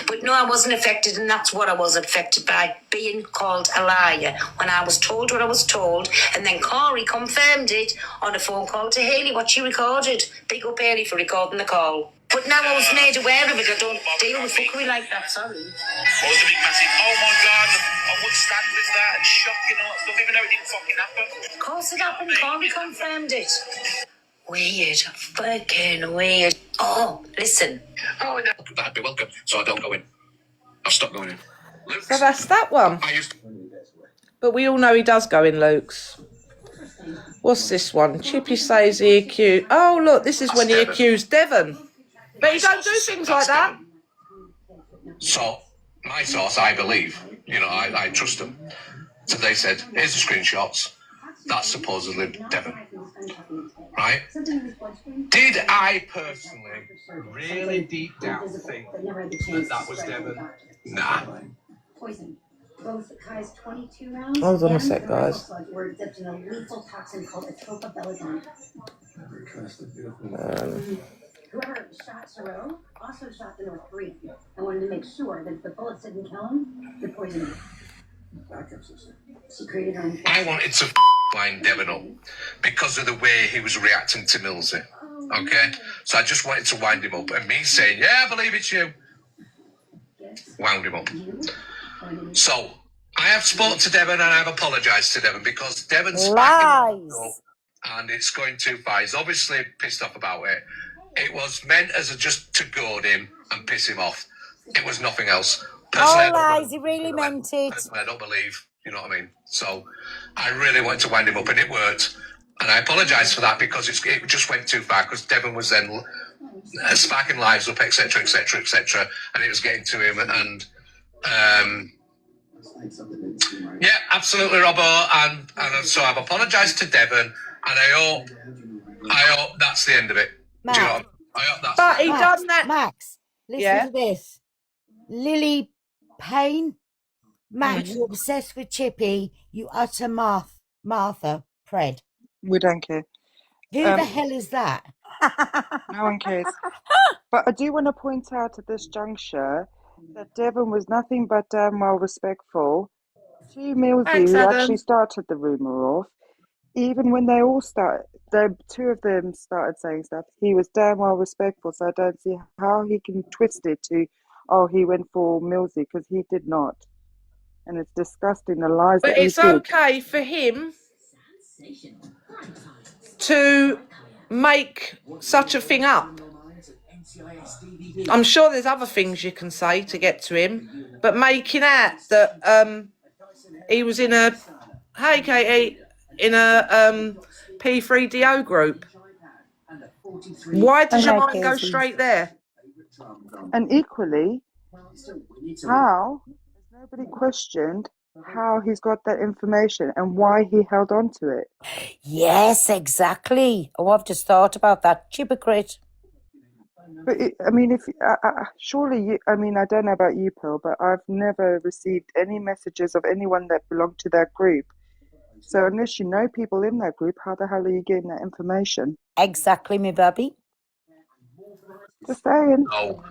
But no, I wasn't affected, and that's what I was affected by, being called a liar when I was told what I was told, and then Corey confirmed it on a phone call to Hayley, what she recorded. Big up Hayley for recording the call. But now I was made aware of it. I don't deal with fuckery like that, sorry. What was the big massive, oh my God, I would stand with that and shocking all that stuff, even though it didn't fucking happen. Of course it happened. Corey confirmed it. Weird. Fucking weird. Oh, listen. Oh, no. That'd be welcome, so I don't go in. I've stopped going in. Luke's. So that's that one. But we all know he does go in Luke's. What's this one? Chippy says he accused... Oh, look, this is when he accused Devon. But he don't do things like that. So, my source, I believe, you know, I trust them. So they said, here's the screenshots. That's supposedly Devon. Right? Did I personally really deep down think that was Devon? Nah. Both Kai's 22 rounds. Hold on a sec, guys. Were dipped in a lethal toxin called etoposide. Whoever shot Soro also shot the North Korean. I wanted to make sure that if the bullets didn't kill him, the poison would. She created her own. I wanted to wind Devon up because of the way he was reacting to Millsy. Okay? So I just wanted to wind him up. And me saying, yeah, I believe it's you, wound him up. So I have spoken to Devon and I've apologised to Devon because Devon's lies. And it's going too far. He's obviously pissed off about it. It was meant as just to goad him and piss him off. It was nothing else. Oh, lies, he really meant it. I don't believe, you know what I mean? So I really wanted to wind him up and it worked. And I apologise for that because it just went too far because Devon was then sparking lives up, etc., etc., etc. And it was getting to him and... yeah, absolutely, Robbo, and so I've apologised to Devon, and I hope that's the end of it. Max, do you know? I hope that's. But he done that. Max, listen to this. Lily Payne, Max, you're obsessed with Chippy. You utter Martha Pred. We don't care. Who the hell is that? No one cares. But I do want to point out at this juncture that Devon was nothing but damn well respectful to Millsy, who actually started the rumour off. Even when they all two of them started saying stuff, he was damn well respectful, so I don't see how he can twist it to, oh, he went for Millsy, because he did not. And it's disgusting, the lies that he did. But it's okay for him to make such a thing up. I'm sure there's other things you can say to get to him, but making out that he was in a, hey Katie, in a P3DO group. Why does your mind go straight there? And equally, how has nobody questioned how he's got that information and why he held on to it? Yes, exactly. Oh, I've just thought about that. Hypocrite. But I mean, surely you, I mean, I don't know about you, Pearl, but I've never received any messages of anyone that belonged to that group. So unless you know people in that group, how the hell are you getting that information? Exactly, me baby. Just saying. Oh,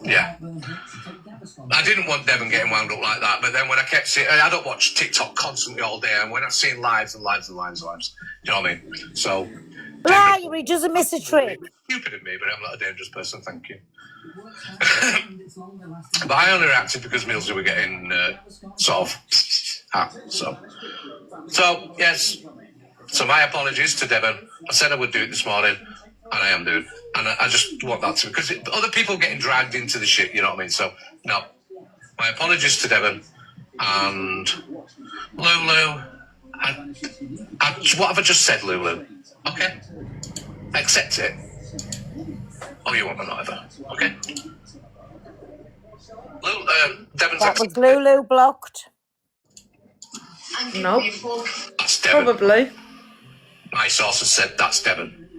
yeah. I didn't want Devon getting wound up like that, but then when I kept seeing, I don't watch TikTok constantly all day, and when I've seen lives and lives and lives and lives, you know what I mean? So. Liar, he doesn't miss a trick. Stupid of me, but I'm not a dangerous person, thank you. But I only reacted because Millsy were getting sort of So yes. So my apologies to Devon. I said I would do it this morning, and I am doing. And I just want that to, because other people getting dragged into the shit, you know what I mean? So no, My apologies to Devon and Lulu. What have I just said, Lulu? Okay. Accept it. Oh, you want whatever. Okay. Devon's That was Lulu blocked. Nope. That's Devon. Probably. My source has said that's Devon.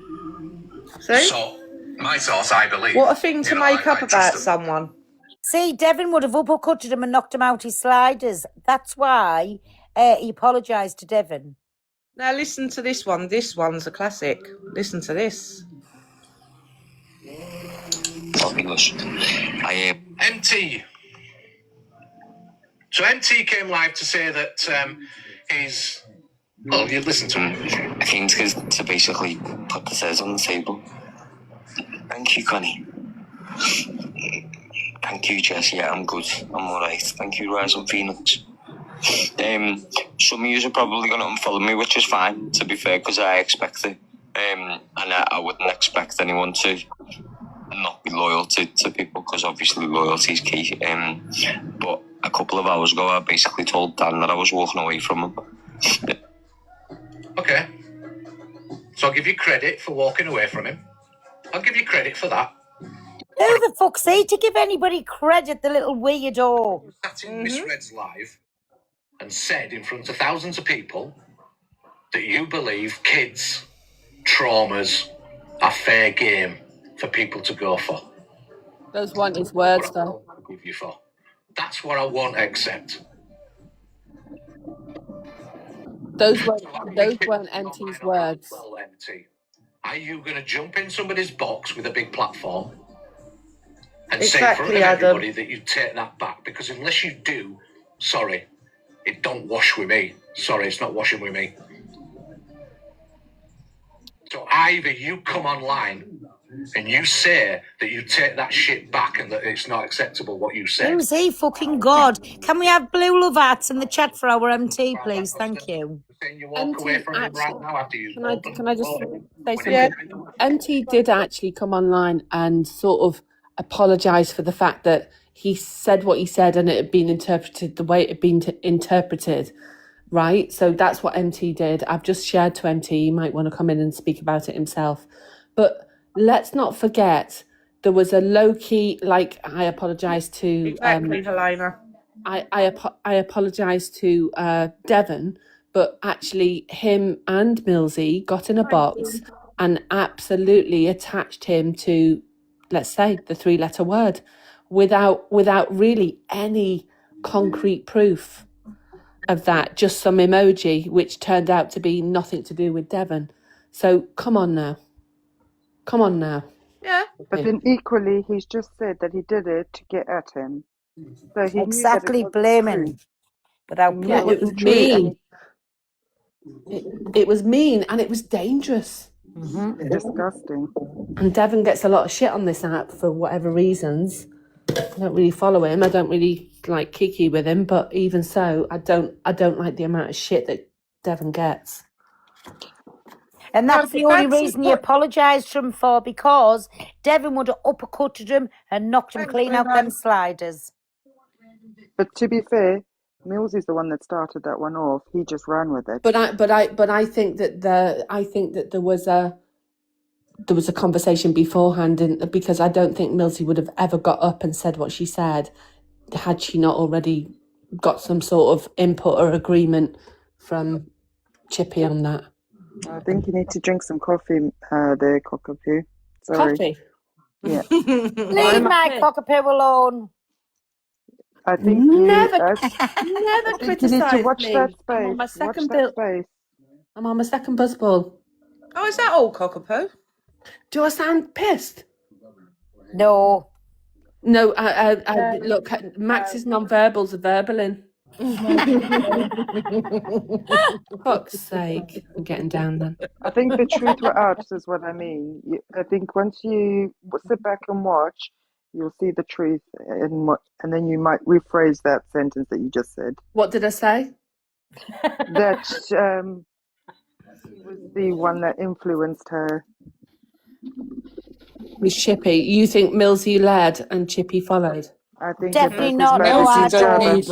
See? So, my source, I believe. What a thing to make up about someone. See, Devon would have uppercutted him and knocked him out his sliders. That's why he apologised to Devon. Now listen to this one. This one's a classic. Listen to this. English. MT. So MT came live to say that he's... Well, you listen to him. I came to basically put the says on the table. Thank you, Connie. Thank you, Jess. Yeah, I'm good. I'm alright. Thank you, Rise and Phoenix. Some of you are probably going to unfollow me, which is fine, to be fair, because I expect it. And I wouldn't expect anyone to not be loyal to people, because obviously loyalty is key. But a couple of hours ago, I basically told Dan that I was walking away from him. Okay. So I'll give you credit for walking away from him. I'll give you credit for that. Who the fuck's he to give anybody credit, the little weirdo? You sat in Miss Red's live and said in front of thousands of people that you believe kids' traumas are fair game for people to go for. Those weren't his words, though. Forgive you for. That's what I won't accept. Those weren't MT's words. Well, MT, are you going to jump in somebody's box with a big platform and say in front of everybody that you take that back? Because unless you do, sorry, it don't wash with me. Sorry, it's not washing with me. So either you come online and you say that you take that shit back and that it's not acceptable what you said. Who's he? Fucking God. Can we have blue love hearts in the chat for our MT, please? Thank you. You walk away from him right now after you. Can I just say something? Yeah. MT did actually come online and sort of apologise for the fact that he said what he said and it had been interpreted the way it had been interpreted, right? So that's what MT did. I've just shared to MT. He might want to come in and speak about it himself. But let's not forget, there was a low-key, like, I apologise to... Exactly, Helena. I apologise to Devon, but actually him and Millsy got in a box and absolutely attached him to, let's say, the three-letter word without really any concrete proof of that, just some emoji, which turned out to be nothing to do with Devon. So come on now. Yeah. But then equally, he's just said that he did it to get at him. So he exactly, blaming without proof. Yeah, it was mean. It was mean and it was dangerous. Mm-hmm. Disgusting. And Devon gets a lot of shit on this app for whatever reasons. I don't really follow him. I don't really like Kiki with him, but even so, I don't like the amount of shit that Devon gets. And that's the only reason he apologised to him for, because Devon would have uppercutted him and knocked him clean out them sliders. But to be fair, Millsy's the one that started that one off. He just ran with it. But I think that there was a conversation beforehand, and because I don't think Millsy would have ever got up and said what she said had she not already got some sort of input or agreement from Chippy on that. I think you need to drink some coffee there, Cockapoo. Sorry. Coffee? Yeah. Leave my Cockapoo alone. I think never you criticise need to watch me. that space. I'm on my second space. I'm on my second buzzball. Oh, is that all, Cockapoo? Do I sound pissed? No. No, look, Max's non-verbals are verbaling. Fuck's sake. I'm getting down then. I think the truth will out is what I mean. I think once you sit back and watch, you'll see the truth, and then you might rephrase that sentence that you just said. What did I say? That he was the one that influenced her. With Chippy. You think Millsy led and Chippy followed? I think Definitely it not. No, both I Melcy don't don't. need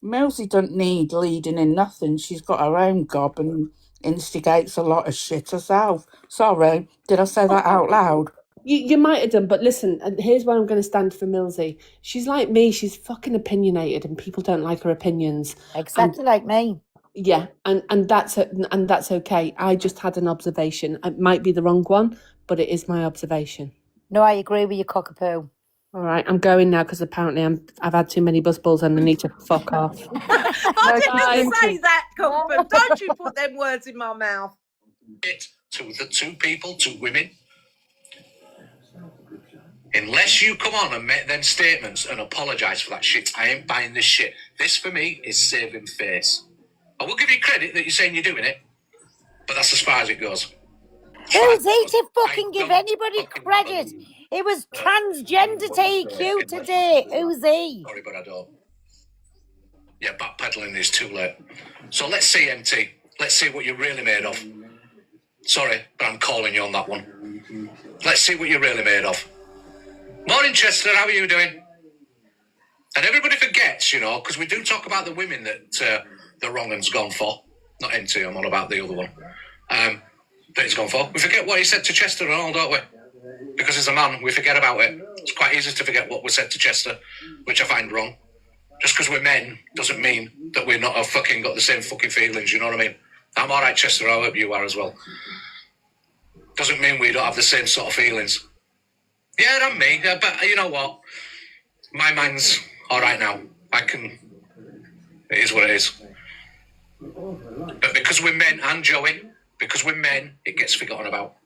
Melcy don't need leading in nothing. She's got her own gob and instigates a lot of shit herself. Sorry, did I say that out loud? You might have done, but listen, and here's where I'm going to stand for Millsy. She's like me. She's fucking opinionated, and people don't like her opinions. Exactly like me. Yeah, and that's okay. I just had an observation. It might be the wrong one, but it is my observation. No, I agree with you, cockapoo. All right, I'm going now because apparently I've had too many buzzballs and I need to fuck off. I didn't say that, cockapoo. Don't you put them words in my mouth. To the two people, two women. Unless you come on and make them statements and apologise for that shit, I ain't buying this shit. This, for me, is saving face. I will give you credit that you're saying you're doing it, but that's as far as it goes. Who's he to fucking give anybody credit? It was transgender TQ today. Who's he? Sorry, but I don't. Yeah, backpedaling is too late. So let's see, MT. Let's see what you're really made of. Sorry, but I'm calling you on that one. Let's see what you're really made of. Morning, Chester. How are you doing? And everybody forgets, you know, because we do talk about the women that the wrong un's gone for. Not MT, I'm on about the other one. That he's gone for. We forget what he said to Chester and all, don't we? Because as a man, we forget about it. It's quite easy to forget what was said to Chester, which I find wrong. Just because we're men doesn't mean that we're not fucking got the same fucking feelings, you know what I mean? I'm all right, Chester, I hope you are as well. Doesn't mean we don't have the same sort of feelings. Yeah, I'm me, but you know what? My mind's all right now. It is what it is. But because we're men, and Joey, because we're men, it gets forgotten about.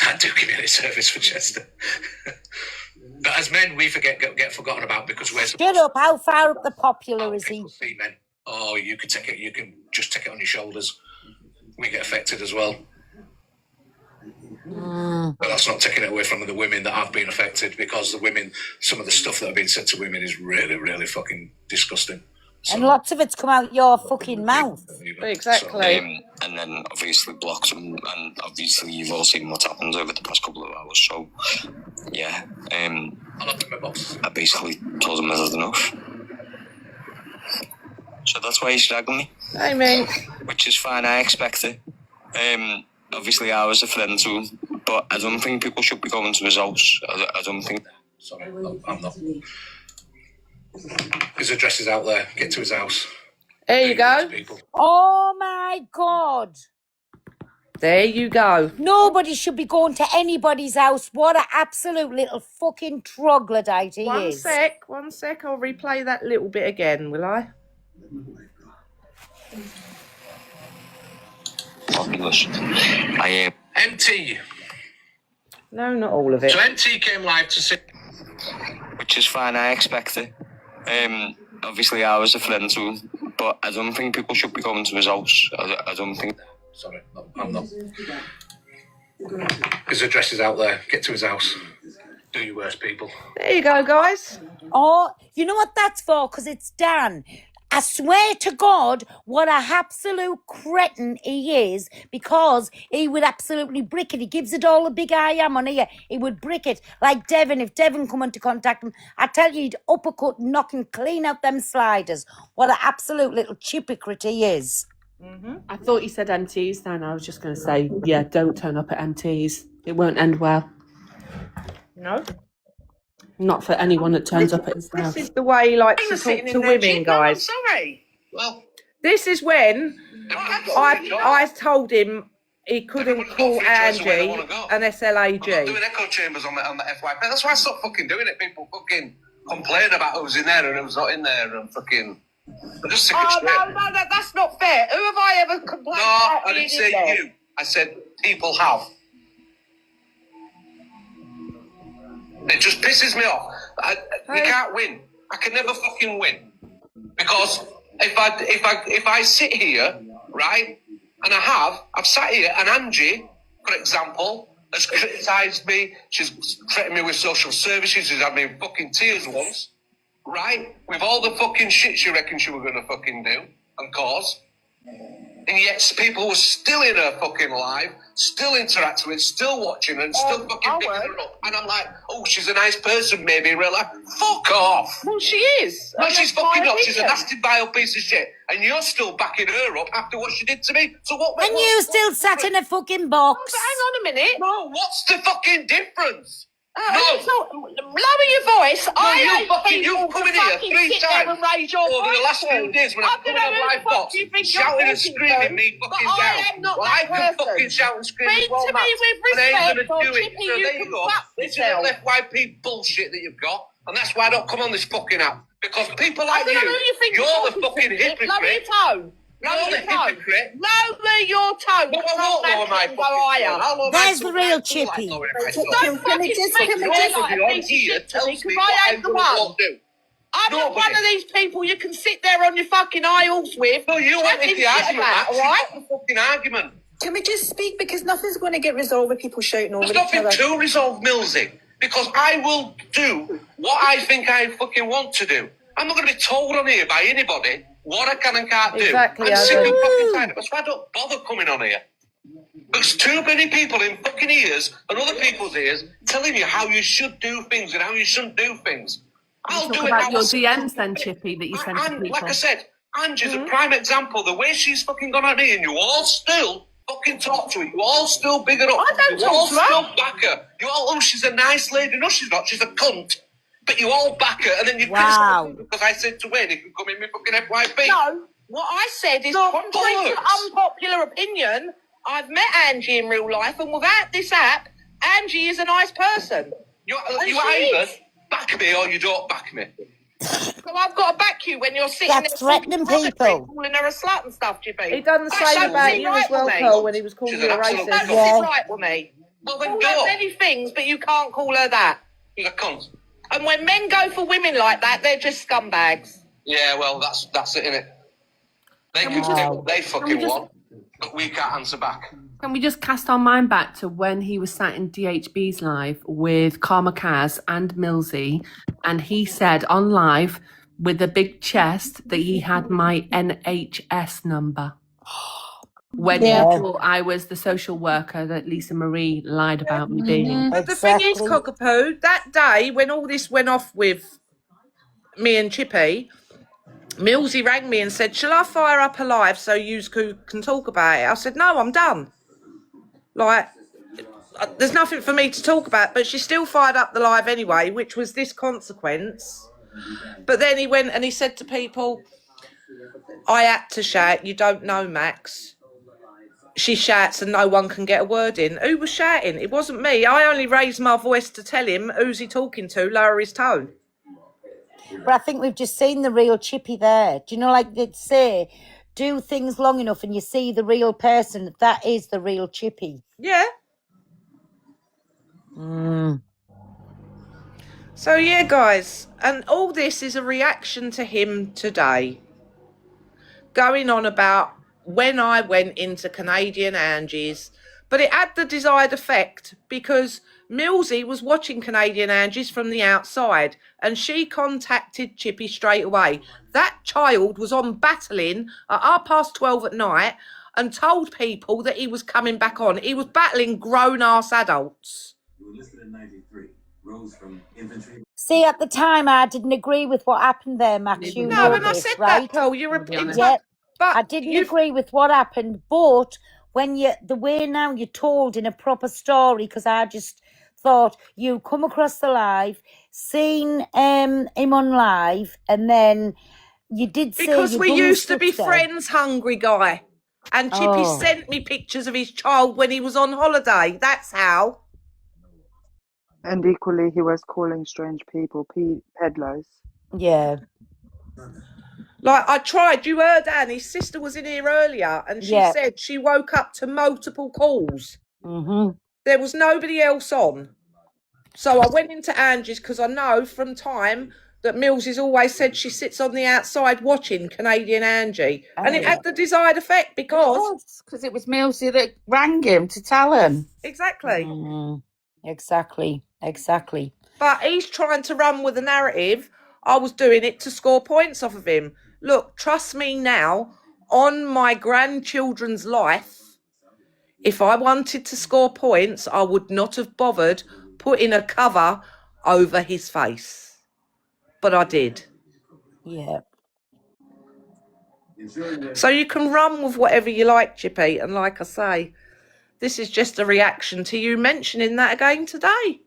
I do community service for Chester. But as men, we get forgotten about because we're... Shut up, how far up the popular is he? Men. Oh, you can take it, you can just take it on your shoulders. We get affected as well. But that's not taking it away from the women that have been affected, because the women, some of the stuff that have been said to women is really, really fucking disgusting. So, and lots of it's come out your fucking mouth. Exactly. And then obviously blocked them, and obviously you've all seen what's happened over the past couple of hours. So yeah, I basically told him that's enough. So that's why he's dragging me. I mean, which is fine. I expect it. Obviously, I was a friend to him, but I don't think people should be going to his house. I don't think. Sorry, I'm not. His address is out there. Get to his house. There you go. Oh my God. There you go. Nobody should be going to anybody's house. What an absolute little fucking troglodyte he is. One sec. I'll replay that little bit again, will I? MT. No, not all of it. So MT came live to say... Which is fine, I expect it. Obviously, I was a friend to him, but I don't think people should be going to his house. I don't think... Sorry, I'm not. His address is out there. Get to his house. Do your worst, people. There you go, guys. Oh, you know what that's for? Because it's Dan. I swear to God, what a absolute cretin he is, because he would absolutely brick it. He gives it all a big I am on here. He would brick it. Like Devon, if Devon come into contact him, I tell you, he'd uppercut, knock him clean out them sliders. What an absolute little hypocrite he is. Mm-hmm. I thought you said MTs then. I was just going to say, yeah, don't turn up at MTs. It won't end well. No. Not for anyone that turns up at his house. This is the way he likes to talk to women, guys. No, sorry. Well, this is when I told him he couldn't call Angie an SLAG. I'm not doing echo chambers on the FYP. That's why I stopped fucking doing it. People fucking complain about who's in there and who's not in there, and fucking... I'm just sick of shit. No, that's not fair. Who have I ever complained about? No, I didn't say you. I said people have. It just pisses me off. We can't win. I can never fucking win, because if I sit here, right, and I've sat here, and Angie, for example, has criticised me. She's threatened me with social services. She's had me in fucking tears once, right, with all the fucking shit she reckoned she was going to fucking do and cause. And yet people were still in her fucking live, still interacting with, still watching, and still fucking picking her up. And I'm like, oh, she's a nice person, maybe in real life. Fuck off. Well, she is. No, she's fucking not. She's a nasty vile piece of shit. And you're still backing her up after what she did to me. So what? And you still sat in a fucking box. But hang on a minute. No, what's the fucking difference? Lower your voice. You've come in here 3 times over the last few days when I've come in on live box, shouting and screaming me fucking down. Well, I can fucking shout and scream as well, Matt. And I ain't gonna do it. So there you go. This is the left YP bullshit that you've got, and that's why I don't come on this fucking app. Because people like you're the fucking hypocrite. Lower your tone. You're the hypocrite. Lower your tone. No, I won't lower my fucking tone. There's the real Chippy. Don't fucking speak to me like a piece of shit to me, because I ain't the one. I'm not one of these people you can sit there on your fucking aisles with. No, you want the argument, Matt. All right? The fucking argument. Can we just speak? Because nothing's going to get resolved with people shouting over each There's other. nothing to resolve, Millsy. Because I will do what I think I fucking want to do. I'm not going to be told on here by anybody what I can and can't do. Exactly, I'm sick and fucking tired. That's why I don't bother coming on here. There's too many people in fucking ears and other people's ears telling you how you should do things and how you shouldn't do things. I'll do it about now. your DMs then, Chippy, that you sent to people. Like I said, Angie's a prime example. The way she's fucking gone at me and you all still fucking talk to her. You all still big her up. I don't you all talk to her. still back her. You all, oh, she's a nice lady. No, she's not. She's a cunt. But you all back her, and then you criticize her because I said to Wayne, if you come in with fucking FYP. No, what I said is contrary to unpopular opinion. I've met Angie in real life, and without this app, Angie is a nice person. You either back me or you don't back me. So I've got to back you when you're sitting there threatening people. calling her a slut and stuff, Chippy. He done the same about you as well, Pearl, when he was calling you a racist. That's right with me. Well, then call go. her many things, but you can't call her that. She's a cunt. And when men go for women like that, they're just scumbags. Yeah, well, that's it, innit? They can say what they fucking want, but we can't answer back. Can we just cast our mind back to when he was sat in DHB's live with Karma Kaz and Millsy, and he said on live with a big chest that he had my NHS number. When he thought I was the social worker that Lisa Marie lied about me being. But the thing is, Cockapoo, that day when all this went off with me and Chippy, Millsy rang me and said, shall I fire up a live so you can talk about it? I said, no, I'm done. Like, there's nothing for me to talk about, but she still fired up the live anyway, which was this consequence. But then he went and he said to people, I had to shout, you don't know, Max. She shouts and no one can get a word in. Who was shouting? It wasn't me. I only raised my voice to tell him who's he talking to, lower his tone. But I think we've just seen the real Chippy there. Do you know, like they'd say, do things long enough and you see the real person. That is the real Chippy. Yeah. So, yeah, guys. And all this is a reaction to him today. Going on about when I went into Canadian Angie's. But it had the desired effect because Millsy was watching Canadian Angie's from the outside and she contacted Chippy straight away. That child was on battling at 12:30 at night and told people that he was coming back on. He was battling grown-ass adults. You enlisted in 93. Rose from infantry. See, at the time, I didn't agree with what happened there, Max. You know and I this, said right? that, Pearl. You're a Yeah, I didn't agree with what happened, but when the way now you're told in a proper story, because I just thought you come across the live, seen him on live, and then you did say because you we used to be sister. friends, hungry guy, and Chippy sent me pictures of his child when he was on holiday. That's how. And equally, he was calling strange people peddlers. Yeah. Like, I tried, you heard Anne, his sister was in here earlier, and she said she woke up to multiple calls. There was nobody else on. So I went into Angie's because I know from time that Mills has always said she sits on the outside watching Canadian Angie. And it had the desired effect because it was Millsy that rang him to tell him. Exactly. Exactly. But he's trying to run with the narrative. I was doing it to score points off of him. Look, trust me now, on my grandchildren's life, if I wanted to score points, I would not have bothered putting a cover over his face. But I did. Yeah. So you can run with whatever you like, Chippy. And like I say, this is just a reaction to you mentioning that again today.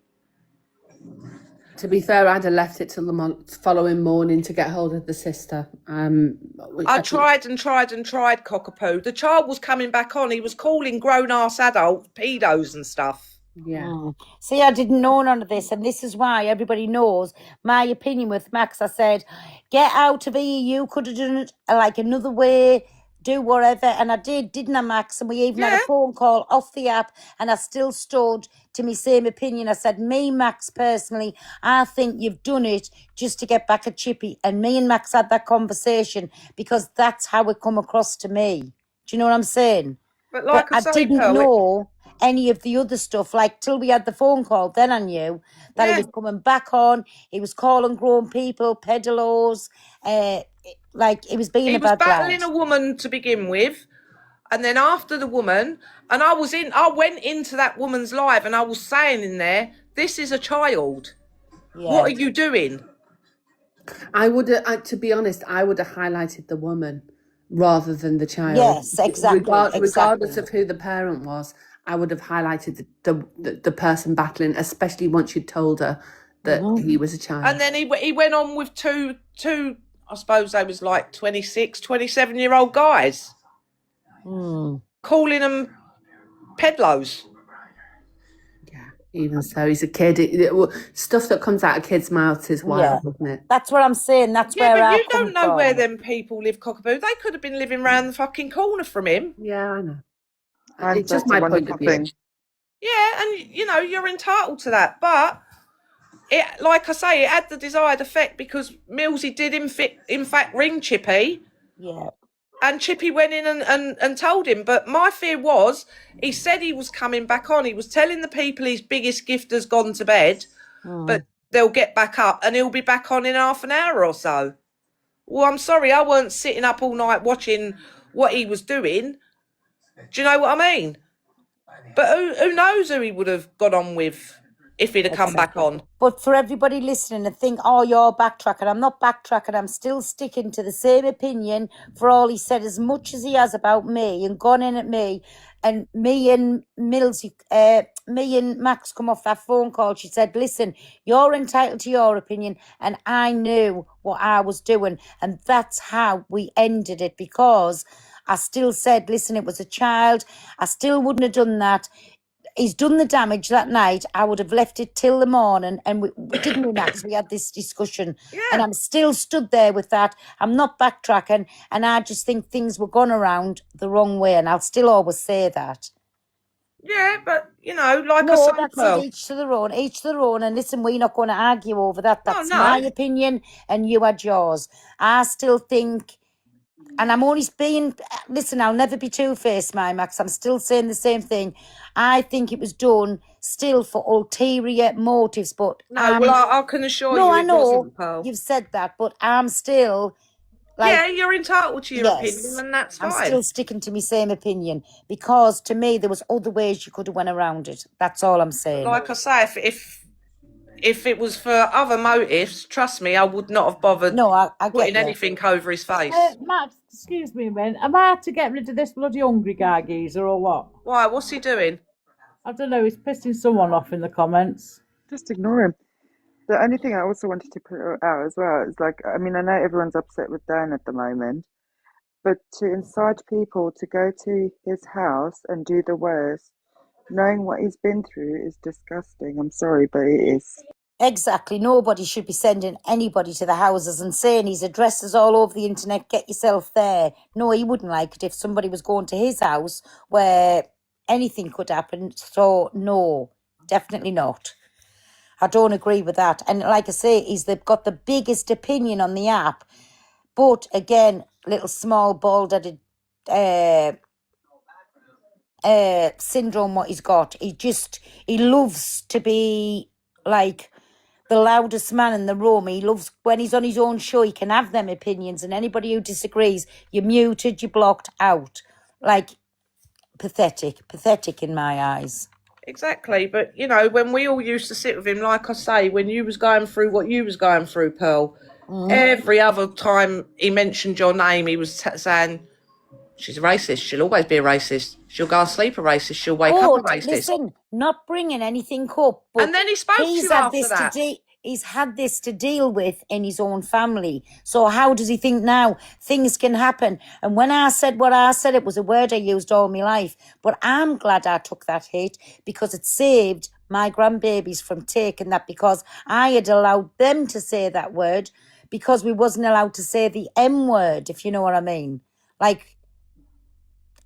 To be fair, I'd have left it till the following morning to get hold of the sister. I tried, Cockapoo. The child was coming back on. He was calling grown-ass adults pedos and stuff. Yeah. See, I didn't know none of this, and this is why everybody knows my opinion with Max. I said, get out of here. You could have done it like another way, do whatever. And I did, didn't I, Max? And we even had a phone call off the app, and I still stood to my same opinion. I said, me, Max, personally, I think you've done it just to get back at Chippy. And me and Max had that conversation because that's how it come across to me. Do you know what I'm saying? But like I didn't know any of the other stuff, like till we had the phone call, then I knew that he was coming back on. He was calling grown people pedalos, like he was being a bad lad. He was battling a woman to begin with, and then after the woman, and I went into that woman's live, and I was saying in there, this is a child. What are you doing? I would, to be honest, I would have highlighted the woman rather than the child. Yes, exactly. Regardless of who the parent was, I would have highlighted the person battling, especially once you'd told her that he was a child. And then he went on with two, I suppose they was like 26, 27-year-old guys. Calling them pedlos. Even so, he's a kid. Stuff that comes out of kids' mouths is wild, isn't it? That's what I'm saying. That's where but I you don't know where them people live, Cockapoo. They could have been living round the fucking corner from him. Yeah, I know. It's just my point of view. Yeah, and you know, you're entitled to that. But it, like I say, it had the desired effect because Millsy did in fact ring Chippy. Yeah. And Chippy went in and told him. But my fear was, he said he was coming back on. He was telling the people his biggest gift has gone to bed, but they'll get back up and he'll be back on in half an hour or so. Well, I'm sorry, I weren't sitting up all night watching what he was doing. Do you know what I mean? But who knows who he would have got on with if he'd have come back on. But for everybody listening and think, oh, you're backtracking. I'm not backtracking. I'm still sticking to the same opinion for all he said, as much as he has about me and gone in at me. And me and me and Max come off that phone call. She said, listen, you're entitled to your opinion. And I knew what I was doing. And that's how we ended it, because I still said, listen, it was a child. I still wouldn't have done that. He's done the damage that night. I would have left it till the morning. And we didn't we, Max? We had this discussion. Yeah. And I'm still stood there with that. I'm not backtracking. And I just think things were gone around the wrong way. And I'll still always say that. Yeah, but, you know, like no, I said, that's it, each to their own, each to their own. And listen, we're not going to argue over that. That's my opinion and you had yours. I still think... And I'm only being, listen, I'll never be two-faced, my Max. I'm still saying the same thing. I think it was done still for ulterior motives, but... No, well, I can assure you I know wasn't, Pearl. You've said that, but I'm still... like, yeah, you're entitled to your opinion, and that's fine. I'm still sticking to my same opinion, because to me, there was other ways you could have went around it. That's all I'm saying. Like I say, if it was for other motives, trust me, I would not have bothered putting anything over his face. Max, excuse me a minute. Am I to get rid of this bloody hungry guy geezer or what? Why? What's he doing? I don't know. He's pissing someone off in the comments. Just ignore him. The only thing I also wanted to put out as well is, like, I mean, I know everyone's upset with Dan at the moment, but to incite people to go to his house and do the worst, knowing what he's been through, is disgusting. I'm sorry, but it is. Exactly. Nobody should be sending anybody to the houses and saying his address is all over the internet, get yourself there. No, he wouldn't like it if somebody was going to his house where anything could happen. So, no, definitely not. I don't agree with that. And like I say, they've got the biggest opinion on the app. But again, little small bald-headed syndrome, what he's got. He loves to be like the loudest man in the room. He loves, when he's on his own show, he can have them opinions, and anybody who disagrees, you're muted, you're blocked out. Like, pathetic in my eyes. Exactly, but you know, when we all used to sit with him, like I say, when you was going through what you was going through, Pearl, every other time he mentioned your name, he was saying, she's a racist, she'll always be a racist, she'll go to sleep a racist, she'll wake up a racist. Listen, not bringing anything up, but and then he spoke to you after that. He's had this to deal with in his own family. So how does he think now things can happen? And when I said what I said, it was a word I used all my life. But I'm glad I took that hit, because it saved my grandbabies from taking that, because I had allowed them to say that word, because we wasn't allowed to say the M word, if you know what I mean. Like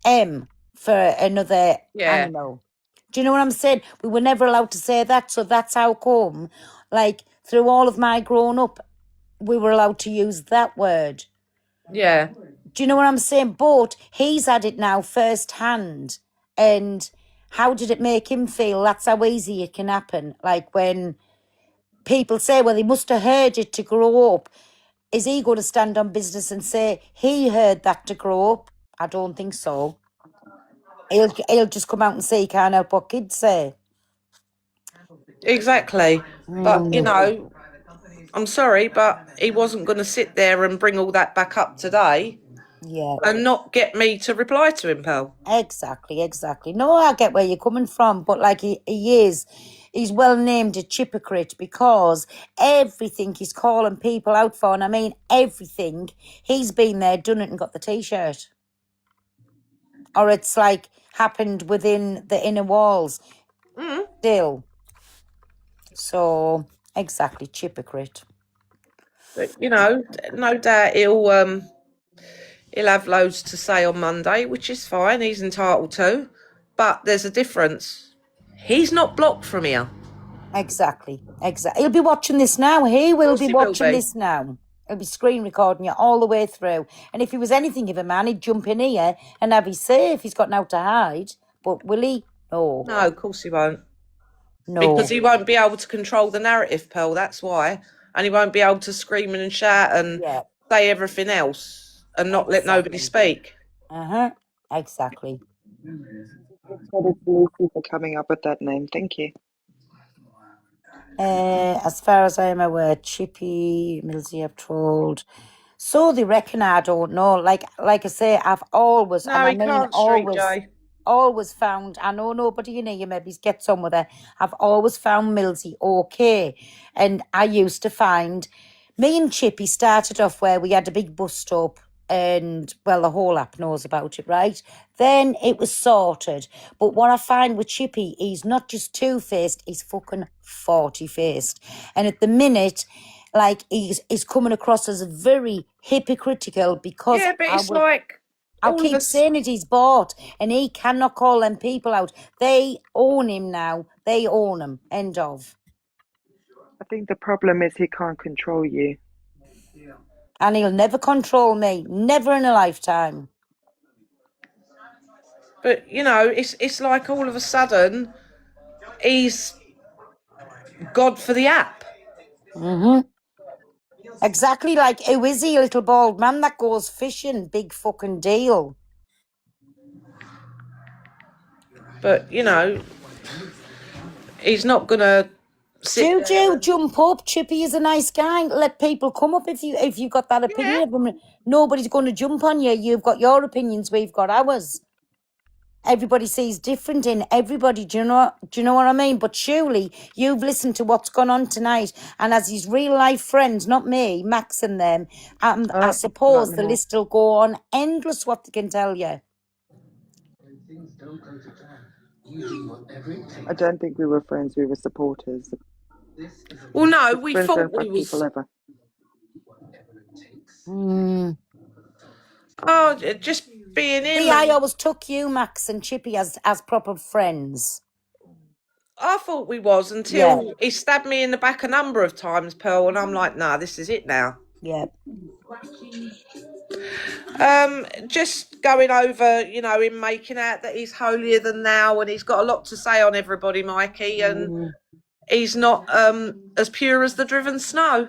M for another animal. Do you know what I'm saying? We were never allowed to say that, so that's how come, like, through all of my growing up, we were allowed to use that word. Yeah. Do you know what I'm saying? But he's had it now firsthand, and how did it make him feel? That's how easy it can happen. Like, when people say, well, he must have heard it to grow up, is he going to stand on business and say he heard that to grow up? I don't think so. He'll just come out and say he can't help what kids say. Exactly. But, you know, I'm sorry, but he wasn't going to sit there and bring all that back up today. Yeah. And not get me to reply to him, Pearl. Exactly. No, I get where you're coming from, but like he's well named a hypocrite, because everything he's calling people out for, and I mean everything, he's been there, done it, and got the T-shirt. Or it's like happened within the inner walls. Still. So, exactly, hypocrite. But, you know, no doubt he'll have loads to say on Monday, which is fine. He's entitled to. But there's a difference. He's not blocked from here. Exactly. He'll be watching this now. He will be watching this now. He'll be screen recording you all the way through. And if he was anything of a man, he'd jump in here and have his say if he's got now to hide. But will he? No. No, of course he won't. No. Because he won't be able to control the narrative, Pearl, that's why. And he won't be able to scream and shout and say everything else and not let nobody speak. Exactly. Credit to Lucy for coming up with that name. Thank you. As far as I am aware, Chippy, Millsy, I've told. So they reckon, I don't know. Like I say, I've always, No, he can't street, Jay. Always found, I know nobody in here maybe gets on with her, I've always found Millsy okay. And I used to find, me and Chippy started off where we had a big bus stop, and, well, the whole app knows about it, right? Then it was sorted. But what I find with Chippy, he's not just two-faced, he's fucking 40-faced. And at the minute, like, he's coming across as very hypocritical, because yeah, but it's like, I'll keep saying it, he's bought, and he cannot call them people out. They own him now. They own him. End of. I think the problem is he can't control you. And he'll never control me. Never in a lifetime. But, you know, it's like all of a sudden, he's God for the app. Exactly, like, who is he, a little bald man that goes fishing? Big fucking deal. But, you know, he's not going to sit there. Jump up. Chippy is a nice guy. Let people come up if you got that opinion of them. Nobody's going to jump on you. You've got your opinions, we've got ours. Everybody sees different in everybody. Do you know what I mean? But surely you've listened to what's gone on tonight, and as his real life friends, not me, Max and them, I suppose the list will go on endless what they can tell you. I don't think we were friends, we were supporters. Well, no, we thought we was. People ever. Oh, just being in. See, I always took you, Max and Chippy, as proper friends. I thought we was until he stabbed me in the back a number of times, Pearl, and I'm like, nah, this is it now. Yeah. Just going over, you know, him making out that he's holier than thou, and he's got a lot to say on everybody, Mikey, and he's not as pure as the driven snow.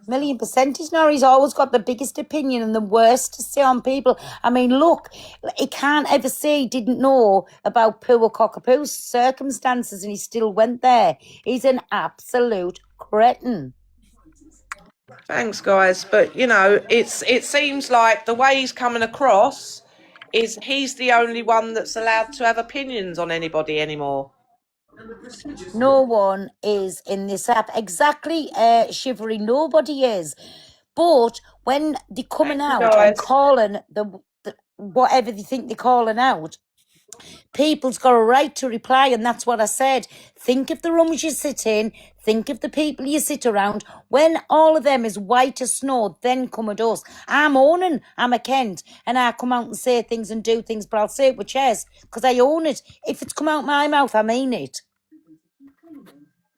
1,000,000% he's not. He's always got the biggest opinion and the worst to say on people. I mean, look, he can't ever say he didn't know about poor Cockapoo's circumstances and he still went there. He's an absolute cretin. Thanks, guys. But, you know, it seems like the way he's coming across is he's the only one that's allowed to have opinions on anybody anymore. No one is in this app. Exactly, Shivery, nobody is. But when they're coming out and calling the whatever they think they're calling out, people's got a right to reply, and that's what I said. Think of the rooms you sit in, think of the people you sit around. When all of them is white as snow, then come at us. I'm owning, I'm a Kent, and I come out and say things and do things, but I'll say it with chest, because I own it. If it's come out my mouth, I mean it.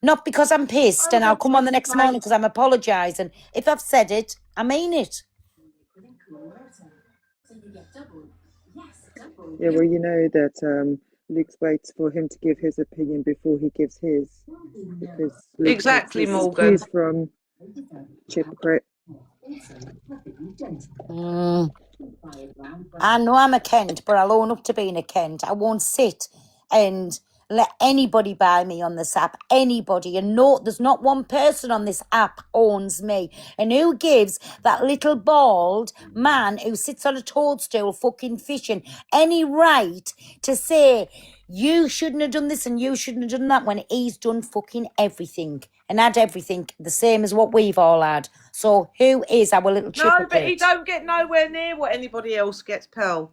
Not because I'm pissed and I'll come on the next morning because I'm apologising. If I've said it, I mean it. Yeah, well, you know that Luke waits for him to give his opinion before he gives his. Because Luke exactly, takes his Morgan. cues from Chippy. I know I'm a Kent, but I'll own up to being a Kent. I won't sit and let anybody buy me on this app. Anybody. And no, there's not one person on this app owns me. And who gives that little bald man who sits on a toadstool fucking fishing any right to say you shouldn't have done this and you shouldn't have done that when he's done fucking everything and had everything the same as what we've all had? So who is our little Chippy? No, but he don't get nowhere near what anybody else gets, Pearl.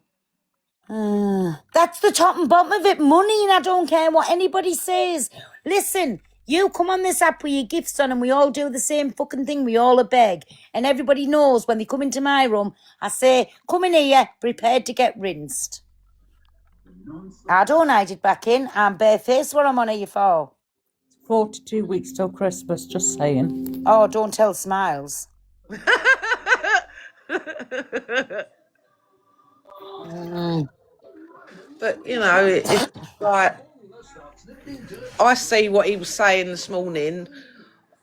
That's the top and bottom of it, money, and I don't care what anybody says. Listen, you come on this app with your gifts on and we all do the same fucking thing, we all a beg. And everybody knows when they come into my room, I say, come in here, prepared to get rinsed. I don't hide it back in, I'm barefaced. What I'm on here for? 42 weeks till Christmas, just saying. Oh, don't tell Smiles. But, you know, it's like, I see what he was saying this morning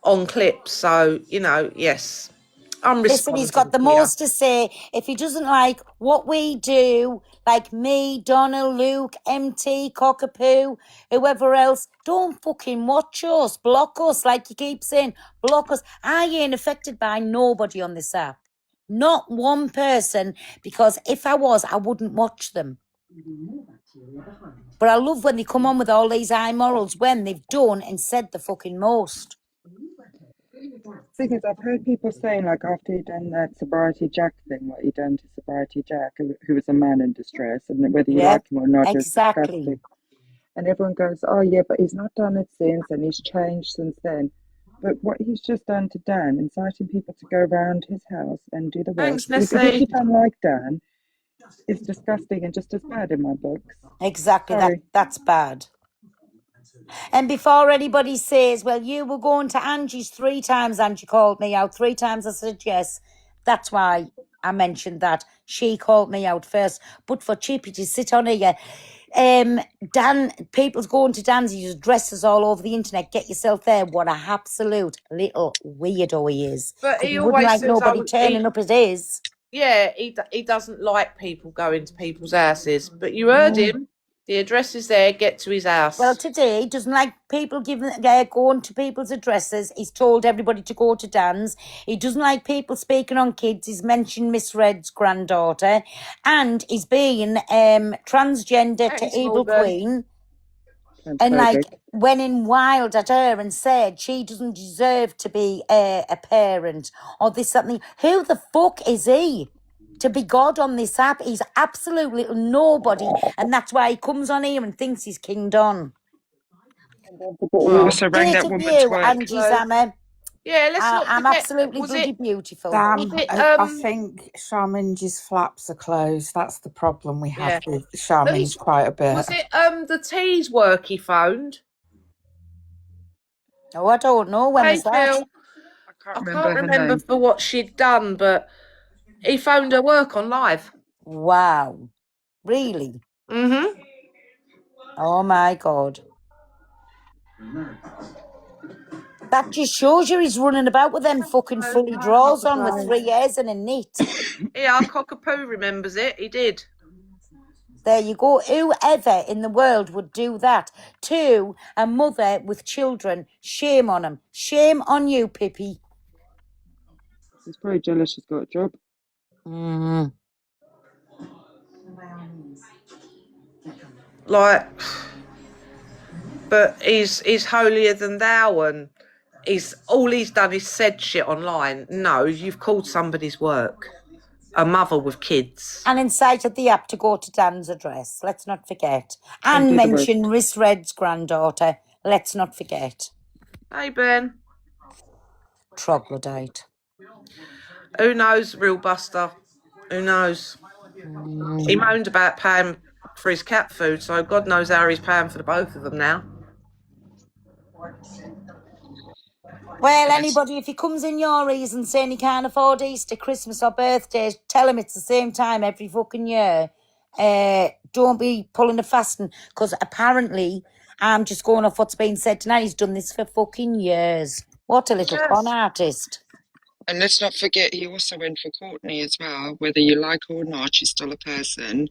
on clips. So, you know, yes, I'm responding. Listen, he's got the most to say. If he doesn't like what we do, like me, Donna, Luke, MT, Cockapoo, whoever else, don't fucking watch us. Block us, like you keep saying. Block us. I ain't affected by nobody on this app. Not one person, because if I was, I wouldn't watch them. But I love when they come on with all these high morals when they've done and said the fucking most. Because I've heard people saying, like, after he'd done that Sobriety Jack thing, what he'd done to Sobriety Jack, who was a man in distress, and whether you like him or not, it's disgusting. And everyone goes, oh, yeah, but he's not done it since, and he's changed since then. But what he's just done to Dan, inciting people to go around his house and do the work, if you don't like Dan, it's disgusting and just as bad in my books. Exactly, that's bad. And before anybody says, well, you were going to Angie's 3 times, Angie called me out 3 times, I said yes. That's why I mentioned that. She called me out first. But for Chippy to sit on here, Dan, people's going to Dan's, he just dresses all over the internet. Get yourself there. What a absolute little weirdo he is. But he wouldn't always like says, nobody turning up as is. Yeah, he doesn't like people going to people's houses. But you heard him. The address is there. Get to his house. Well, today he doesn't like people going to people's addresses. He's told everybody to go to Dan's. He doesn't like people speaking on kids. He's mentioned Miss Red's granddaughter, and he's been transgender to Evil Queen, and like went in wild at her and said she doesn't deserve to be a parent or this something. Who the fuck is he to be God on this app? He's absolute little nobody, and that's why he comes on here and thinks he's King Don. Also rang that woman you, Angie Zammer. Yeah, let's not I'm absolutely bloody beautiful. Damn, I think Charminge's flaps are closed. That's the problem we have with Charminge quite a bit. Was it the tea's work he phoned? Oh, I don't know. When was that? Phil, I can't remember for what she'd done, but he phoned her work on live. Wow. Really? Mm-hmm. Oh, my God. That just shows you he's running about with them fucking fully drawers on with 3 years and a knit. Yeah, Cockapoo remembers it. He did. There you go. Whoever in the world would do that to a mother with children? Shame on him. Shame on you, Pippi. He's probably jealous she's got a job. Like, but he's holier than thou, and all he's done is said shit online. No, you've called somebody's work. A mother with kids. And incited the app to go to Dan's address. Let's not forget. And mention Miss Red's granddaughter. Let's not forget. Hey, Ben. Troglodyte. Who knows, real Buster? Who knows? He moaned about paying for his cat food, so God knows how he's paying for the both of them now. Well, anybody, if he comes in your reason saying he can't afford Easter, Christmas or birthdays, tell him it's the same time every fucking year. Don't be pulling a fasting, because apparently, I'm just going off what's been said tonight, he's done this for fucking years. What a little con artist. And let's not forget, he also went for Courtney as well. Whether you like her or not, she's still a person.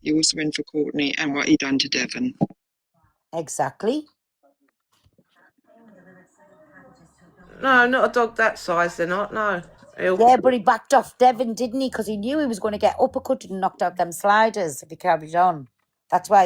He also went for Courtney and what he done to Devon. Exactly. No, not a dog that size, they're not, no. Yeah, but he backed off Devon, didn't he? Because he knew he was going to get uppercutted and knocked out them sliders if he carried on. That's why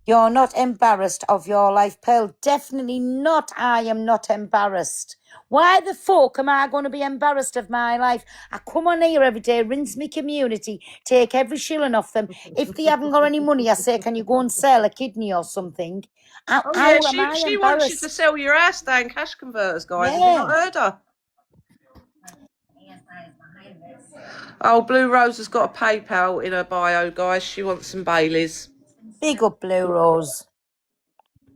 you're not embarrassed of your life, Pearl. Definitely not. I am not embarrassed. Why the fuck am I going to be embarrassed of my life? I come on here every day, rinse my community, take every shilling off them. If they haven't got any money, I say, can you go and sell a kidney or something? How am I she embarrassed? wants you to sell your house down Cash Converters, guys. Have you not heard her? Oh, Blue Rose has got a PayPal in her bio, guys. She wants some Baileys. Big up, Blue Rose.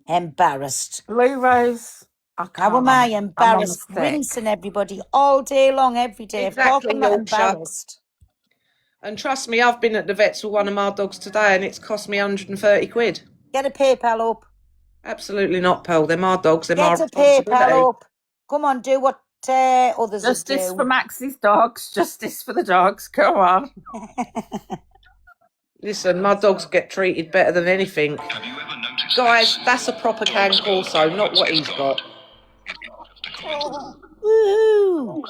Embarrassed. Blue Rose. How am I embarrassed? Rinsing everybody all day long, every day. Exactly, of course I'm not Yorkshire. embarrassed. And trust me, I've been at the vets with one of my dogs today and it's cost me 130 quid. Get a PayPal up. Absolutely not, Pearl. They're my dogs. They're my Get a responsibility. PayPal up. Come on, do what others Justice do. for Max's dogs. Justice for the dogs. Come on. Listen, my dogs get treated better than anything. Guys, that's a proper Can Corso, not what he's got. Woohoo!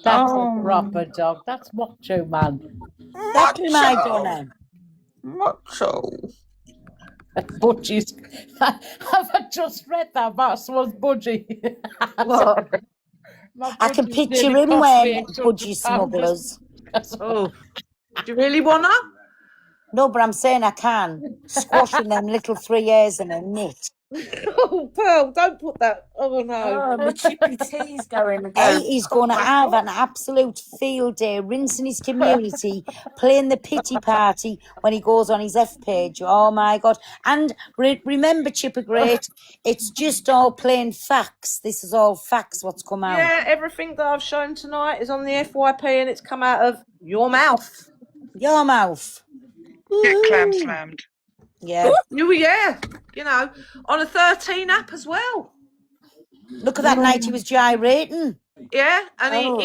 That's a proper dog. That's Macho Man. That's my Donna. Macho. Budgies. I've just read that about someone's budgie. What? I can picture him wearing budgie smugglers. Oh, do you really wanna? No, but I'm saying I can. Squashing them little 3 years in a knit. Oh, Pearl, don't put that. Oh, no. Oh, my Chippy T's going again. Hey, he's going to have an absolute field day, rinsing his community, playing the pity party when he goes on his F page. Oh, my God. And remember, Chipper Great, it's just all plain facts. This is all facts, what's come out. Yeah, everything that I've shown tonight is on the FYP and it's come out of your mouth. Your mouth. Get clam slammed. Yeah. Oh, yeah. You know, on a 13 app as well. Look at that night he was gyrating. Yeah, and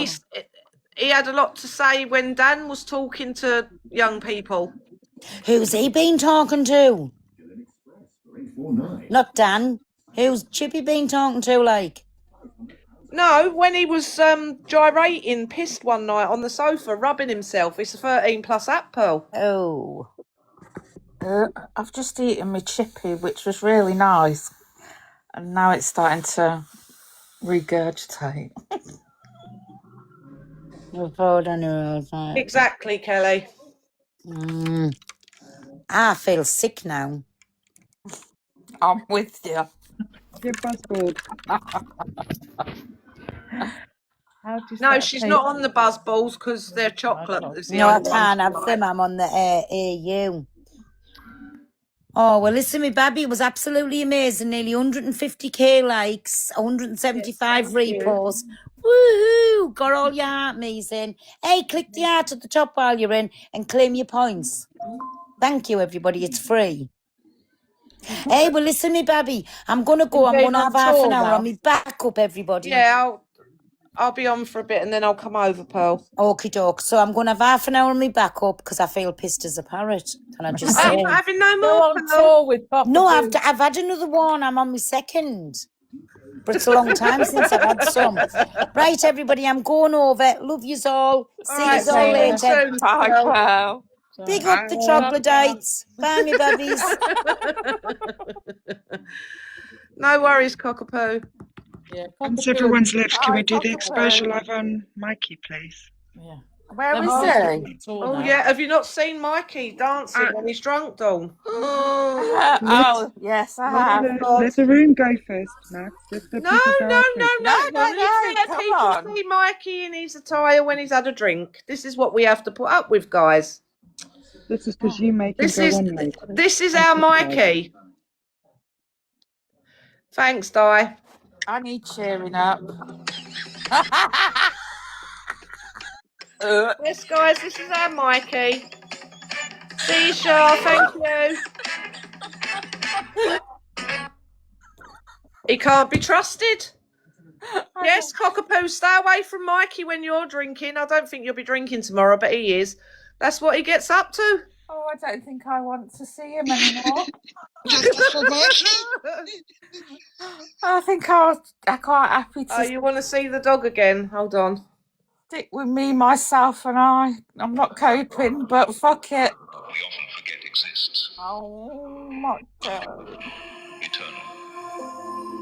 he had a lot to say when Dan was talking to young people. Who's he been talking to? Not Dan. Who's Chippy been talking to, like? No, when he was gyrating, pissed one night on the sofa, rubbing himself. It's a 13+ app, Pearl. Oh. I've just eaten my Chippy, which was really nice. And now it's starting to regurgitate. Exactly, Kelly. I feel sick now. I'm with you. You're buzzboard. No, she's not on the buzz balls because they're chocolate. No, I can't have them. I'm on the AU. Oh, well, listen, my baby, it was absolutely amazing. Nearly 150k likes, 175 reposts. Woohoo! Got all your heart me's in. Hey, click the heart at the top while you're in and claim your points. Thank you, everybody. It's free. Hey, well, listen, me babby. I'm gonna go. I'm Going gonna have on half an tour hour now. on me back up, everybody. Yeah, I'll be on for a bit and then I'll come over, Pearl. Okie doke. So I'm gonna have half an hour on me back up because I feel pissed as a parrot. Can I just Are you say? not having no Go more, on Pearl? tour with Papa No, Boo. I've had another one. I'm on my second. But it's a long time since I've had some. Right, everybody, I'm going over. Love yous all. See Alright, yous all see you later. soon, Bye, Pearl. Pearl. Big Bye. up the troglodytes. Bye, me babbies. No worries, Cockapoo. Yeah, Once Cockapoo. everyone's left, can Bye, we do the exposure Cockapoo. live on Mikey, please? Yeah. Where Them is boys are he? on tour Oh now. yeah, have you not seen Mikey dancing when he's drunk, Dawn? Oh, yes, I have. Let the room go first, Max. Let the No, people go no, after no, it. no. No, It's no, only no. fair Come people on. see Mikey in his attire when he's had a drink. This is what we have to put up with, guys. This is because you make him This go is on later. our Mikey. Thanks, Di. I need cheering up. Yes, guys, this is our Mikey. See you, Shah. Thank you. He can't be trusted. Yes, Cockapoo, stay away from Mikey when you're drinking. I don't think you'll be drinking tomorrow, but he is. That's what he gets up to. Oh, I don't think I want to see him anymore. I think I'm quite happy to You want to see the dog again? Hold on. stick with me, myself, and I. I'm not coping, but fuck it. We often forget exists. Oh, my God. Eternal.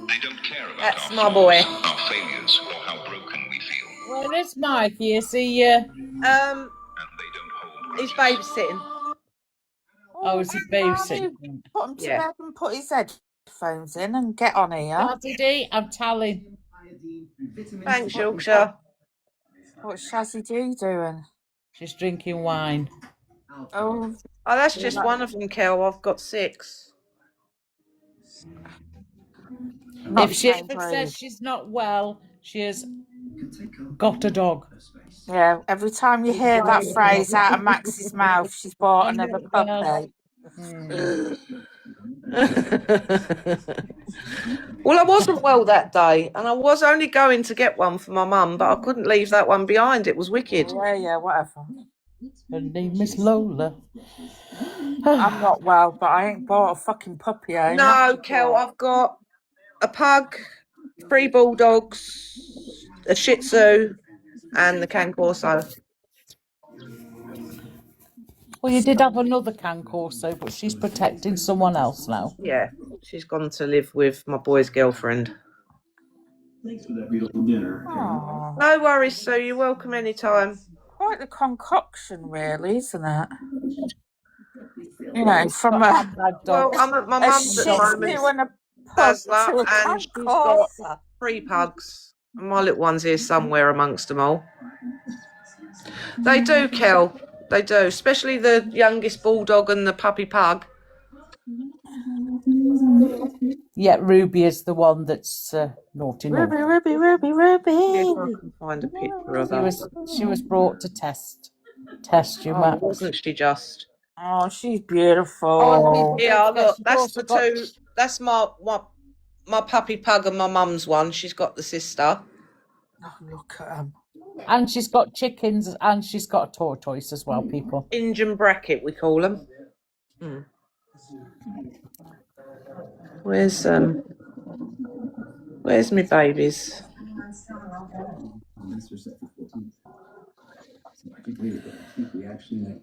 They don't care about That's our my flaws, boy. our failures, or how broken we feel. Well, it's Mikey. Is he? And they don't hold He's grudges. babysitting. Oh, is he babysitting? Put him to Yeah. bed and put his headphones in and get on here. Shazzy D, I'm telling. Thanks, Yorkshire. What's Shazzy D doing? She's drinking wine. Oh, That's just one of them, Kel. I've got 6. not If she same ever breed. says she's not well, she has got a dog. Yeah, every time you hear that phrase out of Max's mouth, she's bought another puppy. Well, I wasn't well that day, and I was only going to get one for my mum, but I couldn't leave that one behind. It was wicked. Yeah, whatever. Her name is Lola. I'm not well, but I ain't bought a fucking puppy. No, Kel, I've got a pug, 3 bulldogs, a Shih Tzu, and the Can Corso. Well, you did have another Can Corso, but she's protecting someone else now. Yeah, she's gone to live with my boy's girlfriend. Thanks for that beautiful dinner. No worries, Sue. You're welcome anytime. Quite the concoction, really, isn't it? You know, from a Well, I'm at my mum's at the moment, and a pug Dazzler, to a and she's got 3 pugs. And my little one's here somewhere amongst them all. They do, Kel. They do, especially the youngest bulldog and the puppy pug. Yeah, Ruby is the one that's naughty. Ruby. Yes, I can find a picture of her. She was brought to test you, Oh, Max. wasn't she just? Oh, she's beautiful. Oh, Yeah, look, she's that's also the got- 2. That's my puppy pug and my mum's one. She's got the sister. Oh, look at them. And she's got chickens, and she's got a tortoise as well, people. Injun bracket, we call them. Where's my babies?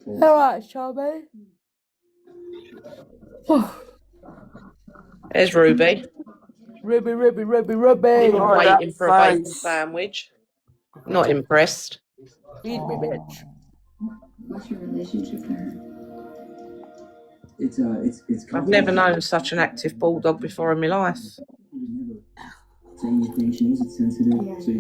All right, Shelby. There's Ruby. Ruby. Even waiting for a bacon sandwich. Not impressed. Feed me, bitch. What's your relationship with her? It's I've never known such an active bulldog before in my life.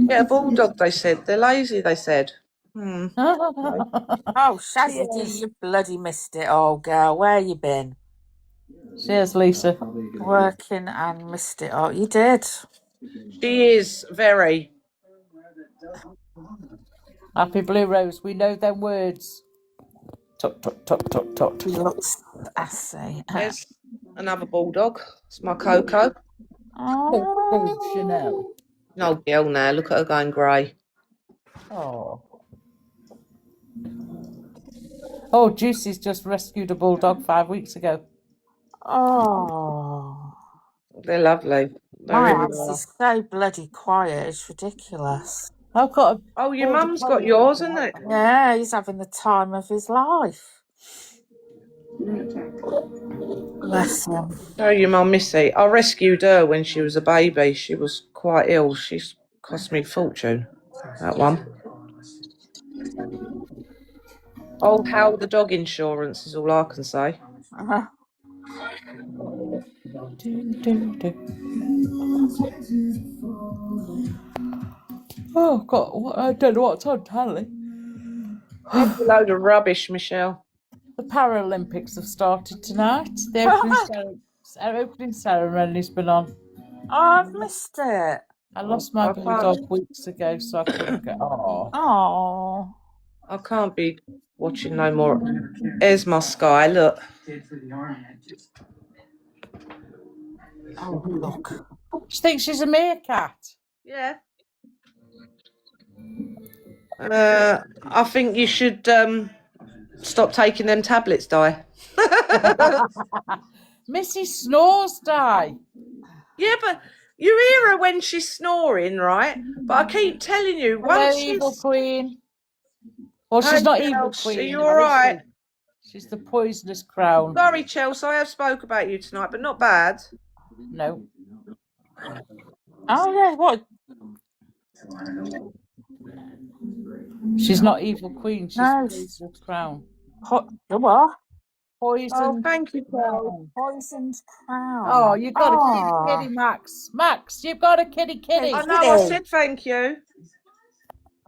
Yeah, a bulldog, they said. They're lazy, they said. Oh, Shazzy D, you bloody missed it all, girl. Where you been? Cheers, Lisa. Working and missed it all. You did. She is very. Happy Blue Rose, we know them words. Tut. He looks assy. There's Another bulldog. It's my Coco. Oh, Chanel. No girl now. Look at her going grey. Oh. Oh, Juicy's just rescued a bulldog 5 weeks ago. Oh. They're lovely. They My really house are. is so bloody quiet. It's ridiculous. I've got a Oh, your border mum's got collie yours, looking isn't like it? that. Yeah, he's having the time of his life. Bless him. Oh, your mum, Missy. I rescued her when she was a baby. She was quite ill. She's cost me a fortune, that one. Oh, how the dog insurance is all I can say. Uh-huh. Oh, God, I don't know what's on telly. That's a load of rubbish, Michelle. The Paralympics have started tonight. The opening ceremony's been on. Oh, I've missed it. I lost my I bulldog can't. weeks ago, so I couldn't get. Oh. I can't be watching no more. There's my Sky. Look. Oh, look. She thinks she's a meerkat. Yeah. I think you should stop taking them tablets, Di. Missy snores, Di. Yeah, but you hear her when she's snoring, right? But I keep telling you, Hello, once evil she's... queen. Well, she's Hey, not evil Chelsea, queen. are you now, all is right? she? She's the poisonous crown. Sorry, Chelsea, I have spoke about you tonight, but not bad. No. Oh, yeah, what? She's not evil queen. She's No. poisonous crown. The what? Poisoned thank you, crown. Poisoned crown. Oh, you got a kitty, Max. Max, you've got a kitty. I know, I said thank you.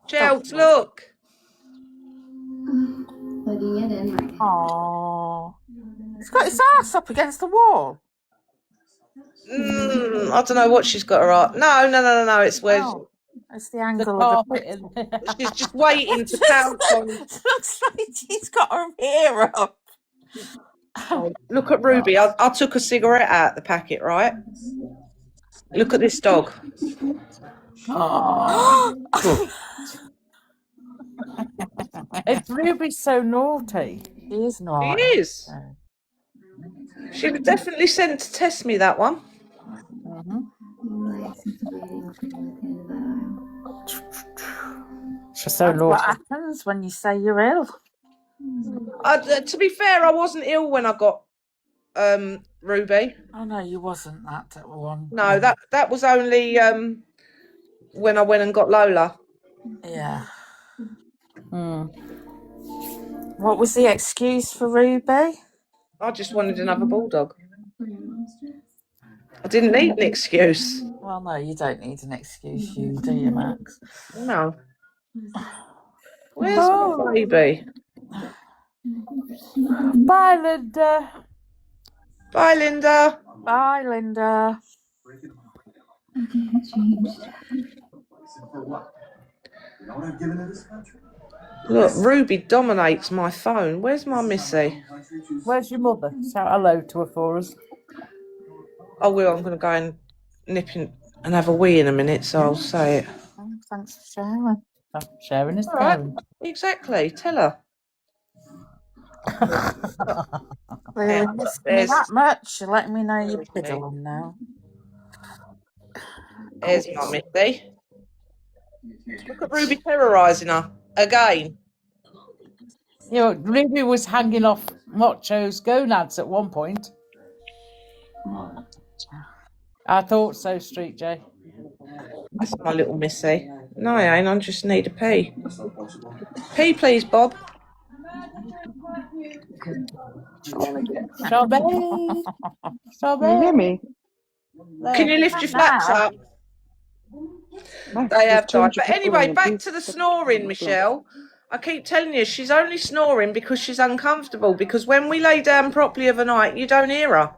Chelsea, look. Plugging it in right now. Oh. He's got his ass up against the wall. I don't know what she's got her art. No. It's where it's the angle of the picture. She's just waiting to pounce on. Looks like she's got her hair up. Look at Ruby. I took a cigarette out the packet, right? Look at this dog. It's Ruby's so naughty. She is naughty. She is. She was definitely sent to test me, that one. She's so That's naughty. what happens when you say you're ill. To be fair, I wasn't ill when I got Ruby. Oh no, you wasn't that one. No, that was only when I went and got Lola. Yeah. What was the excuse for Ruby? I just wanted another bulldog. I didn't need an excuse. Well, no, you don't need an excuse, do you, Max? No. Where's my baby? Bye, Linda. Bye, Linda. Bye, Linda. Look, Ruby dominates my phone. Where's my Missy? Where's your mother? Shout hello to her for us. I will. I'm going to go and nip in and have a wee in a minute, so I'll say it. Oh, thanks for sharing. Sharing is All right. caring. Exactly. Tell her. Clearly missed me that much. You're letting me know you're piddling now. There's my Missy. Look at Ruby terrorising her again. You know, Ruby was hanging off Macho's gonads at one point. I thought so, Street J. That's my little Missy. No, I ain't. I just need a pee. Pee, please, Bob. Strawberry. Can you hear me? Can you lift your flaps up? They have died. But anyway, back to the snoring, Michelle. I keep telling you, she's only snoring because she's uncomfortable. Because when we lay down properly of a night, you don't hear her.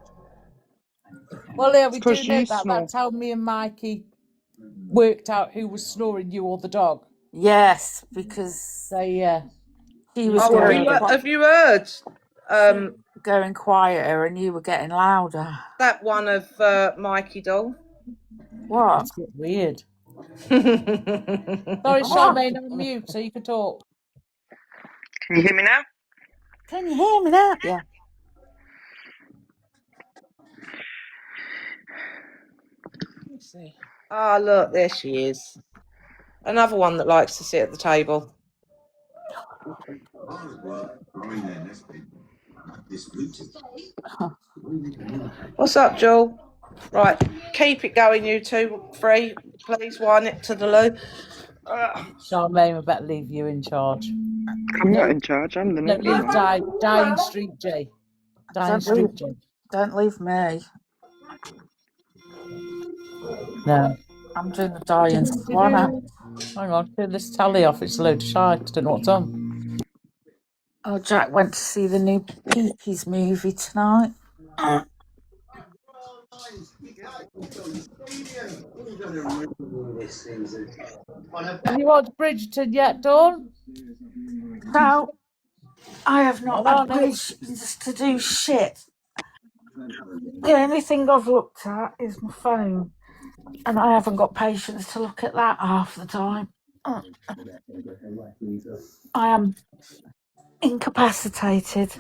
Well, yeah, we do Because know you that. snore. That's how me and Mikey worked out who was snoring, you or the dog. Yes, because So, yeah. he was Oh, have you heard going quieter and you were getting louder. That one of Mikey Doll. What? It's a bit weird. Sorry, Charmaine, I'm on mute so you can talk. Can you hear me now? Can you hear me now? Yeah. Let's see. Ah, look, there she is. Another one that likes to sit at the table. What's up, Joel? Right, keep it going, you two. Free, please. Wind it to the loo. Charmaine, we better leave you in charge. I'm not in charge. I'm the naughty leave one. Dying Street J. Dying Street J. Don't leave me. No. I'm doing the dying swanner. Hang on, turn this tally off. It's a load of shite. I don't know what's on. Oh, Jack went to see the new Peakies movie tonight. Have you watched Bridgerton yet, Dawn? No, I have not had patience to do shit. The only thing I've looked at is my phone, and I haven't got patience to look at that half the time. I am incapacitated,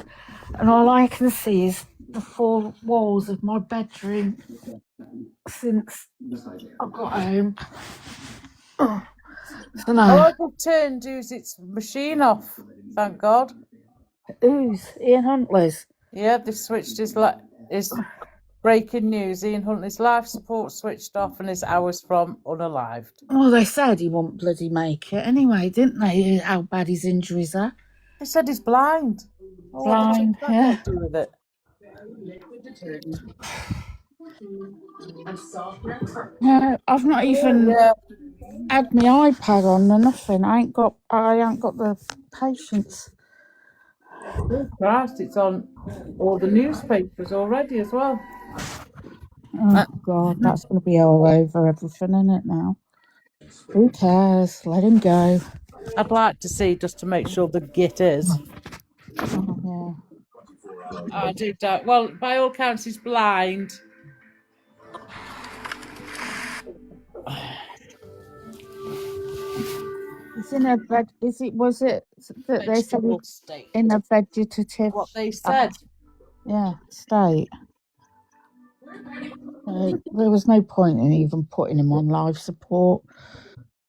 and all I can see is the four walls of my bedroom since I got home. So no. Oh, they've turned its machine off. Thank God. Who's Ian Huntley's? Yeah, they've switched his breaking news. Ian Huntley's life support switched off and his hours from unalived. Well, they said he won't bloody make it anyway, didn't they? How bad his injuries are. They said he's blind. Blind, yeah. What do with it? No, I've not even had my iPad on or nothing. I ain't got the patience. Oh Christ, it's on all the newspapers already as well. Oh God, that's going to be all over everything, isn't it now? Who cares? Let him go. I'd like to see, just to make sure the git is. Oh, yeah. I do doubt. Well, by all counts, he's blind. It's in a bed. Was it that they said it's in a vegetative? What they said. State. There was no point in even putting him on life support.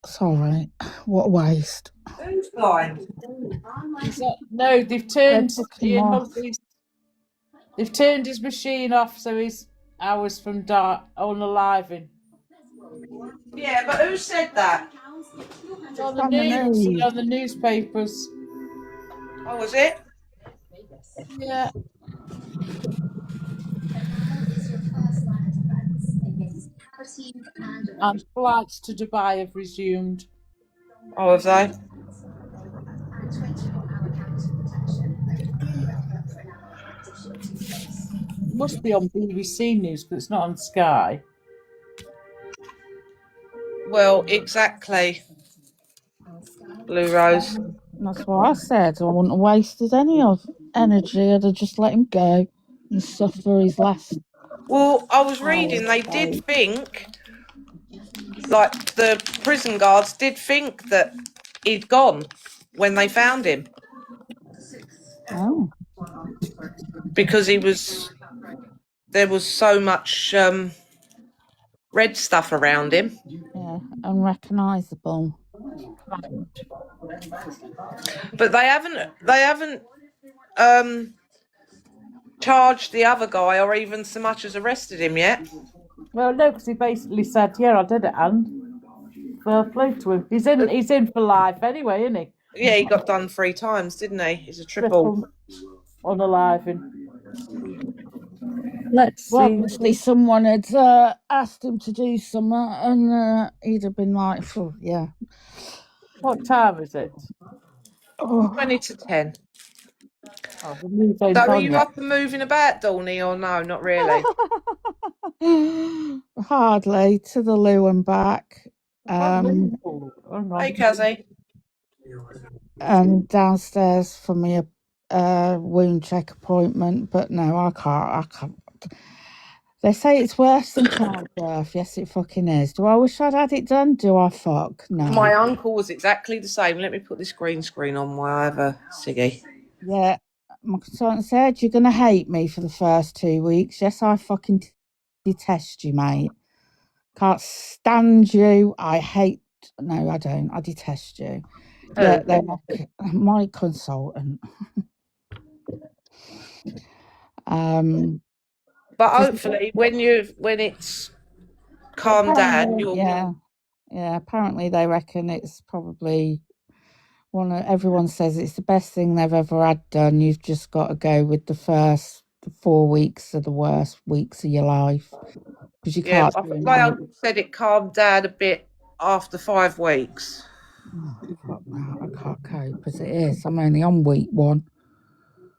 Sorry, what a waste. Who's blind? No, they've turned they've turned his machine off, so his hours from unaliving. Yeah, but who said that? It's on the news, on the newspapers. Oh, was it? Yeah. And flights to Dubai have resumed. Oh, have they? Must be on BBC News, but it's not on Sky. Well, exactly. Blue Rose. That's what I said. I wouldn't have wasted any of energy. I'd have just let him go and suffer his last. Well, I was reading, they did think, like the prison guards did think that he'd gone when they found him. Oh. Because there was so much red stuff around him. Yeah, unrecognisable. But they haven't charged the other guy or even so much as arrested him yet. Well, no, because he basically said, "Yeah, I did it," and fair play to him. He's in for life anyway, isn't he? Yeah, he got done 3 times, didn't he? He's a triple unaliving. Let's see. Obviously, someone had asked him to do something, and he'd have been like, oh, "Yeah." What time is it? 20 to 10. Oh, the so are you up and moving about, Dawney, or no? Not really. Hardly, to the loo and back. Hey, Kazzy. And downstairs for me wound check appointment, but no, I can't. They say it's worse than childbirth. Yes, it fucking is. Do I wish I'd had it done? Do I fuck? No. My uncle was exactly the same. Let me put this green screen on while I have a ciggy. Yeah, my consultant said you're going to hate me for the first 2 weeks. Yes, I fucking detest you, mate. Can't stand you. I hate... No, I don't. I detest you. Who? Yeah, they're my consultant. But hopefully when it's calmed down, you'll... Yeah, apparently they reckon it's probably everyone says it's the best thing they've ever had done. You've just got to go with the first 4 weeks are the worst weeks of your life. Because you can't... my uncle said it calmed down a bit after 5 weeks. Oh, fuck no, I can't cope as it is. I'm only on week 1.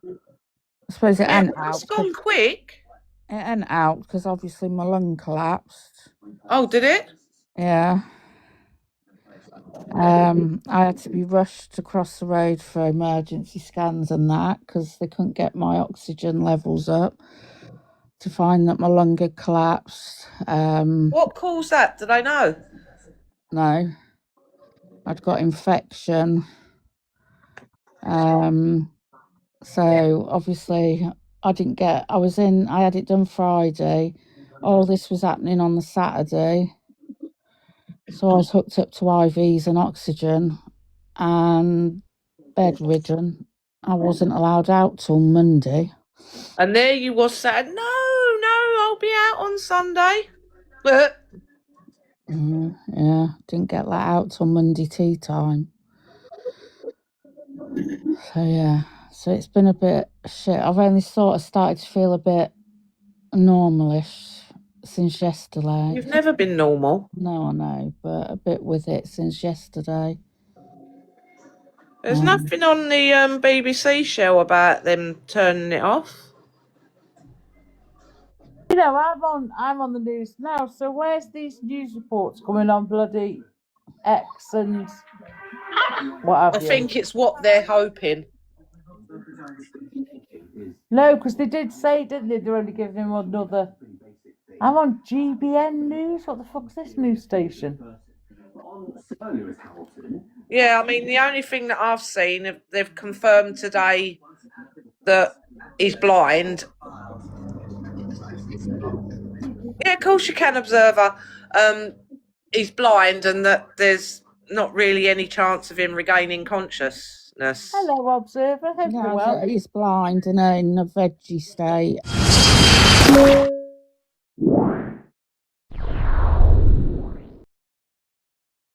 I suppose it ain't out. It's gone quick. It ain't out because obviously my lung collapsed. Oh, did it? Yeah. I had to be rushed across the road for emergency scans and that because they couldn't get my oxygen levels up to find that my lung had collapsed. What caused that? Did I know? No. I'd got infection. So obviously I had it done Friday. All this was happening on the Saturday. So I was hooked up to IVs and oxygen and bedridden. I wasn't allowed out till Monday. And there you was saying, no, I'll be out on Sunday. Yeah, didn't get let out till Monday tea time. So yeah, so it's been a bit shit. I've only sort of started to feel a bit normalish since yesterday. You've never been normal. No, I know, but a bit with it since yesterday. There's nothing on the BBC show about them turning it off. You know, I'm on the news now, so where's these news reports coming on bloody X and what have you? I think it's what they're hoping. No, because they did say, didn't they? They're only giving him another... I'm on GBN News. What the fuck's this news station? Yeah, I mean, the only thing that I've seen, they've confirmed today that he's blind. Yeah, of course you can, Observer. He's blind and that there's not really any chance of him regaining consciousness. Hello, Observer. Hope you're well. He's blind and in a veggie state.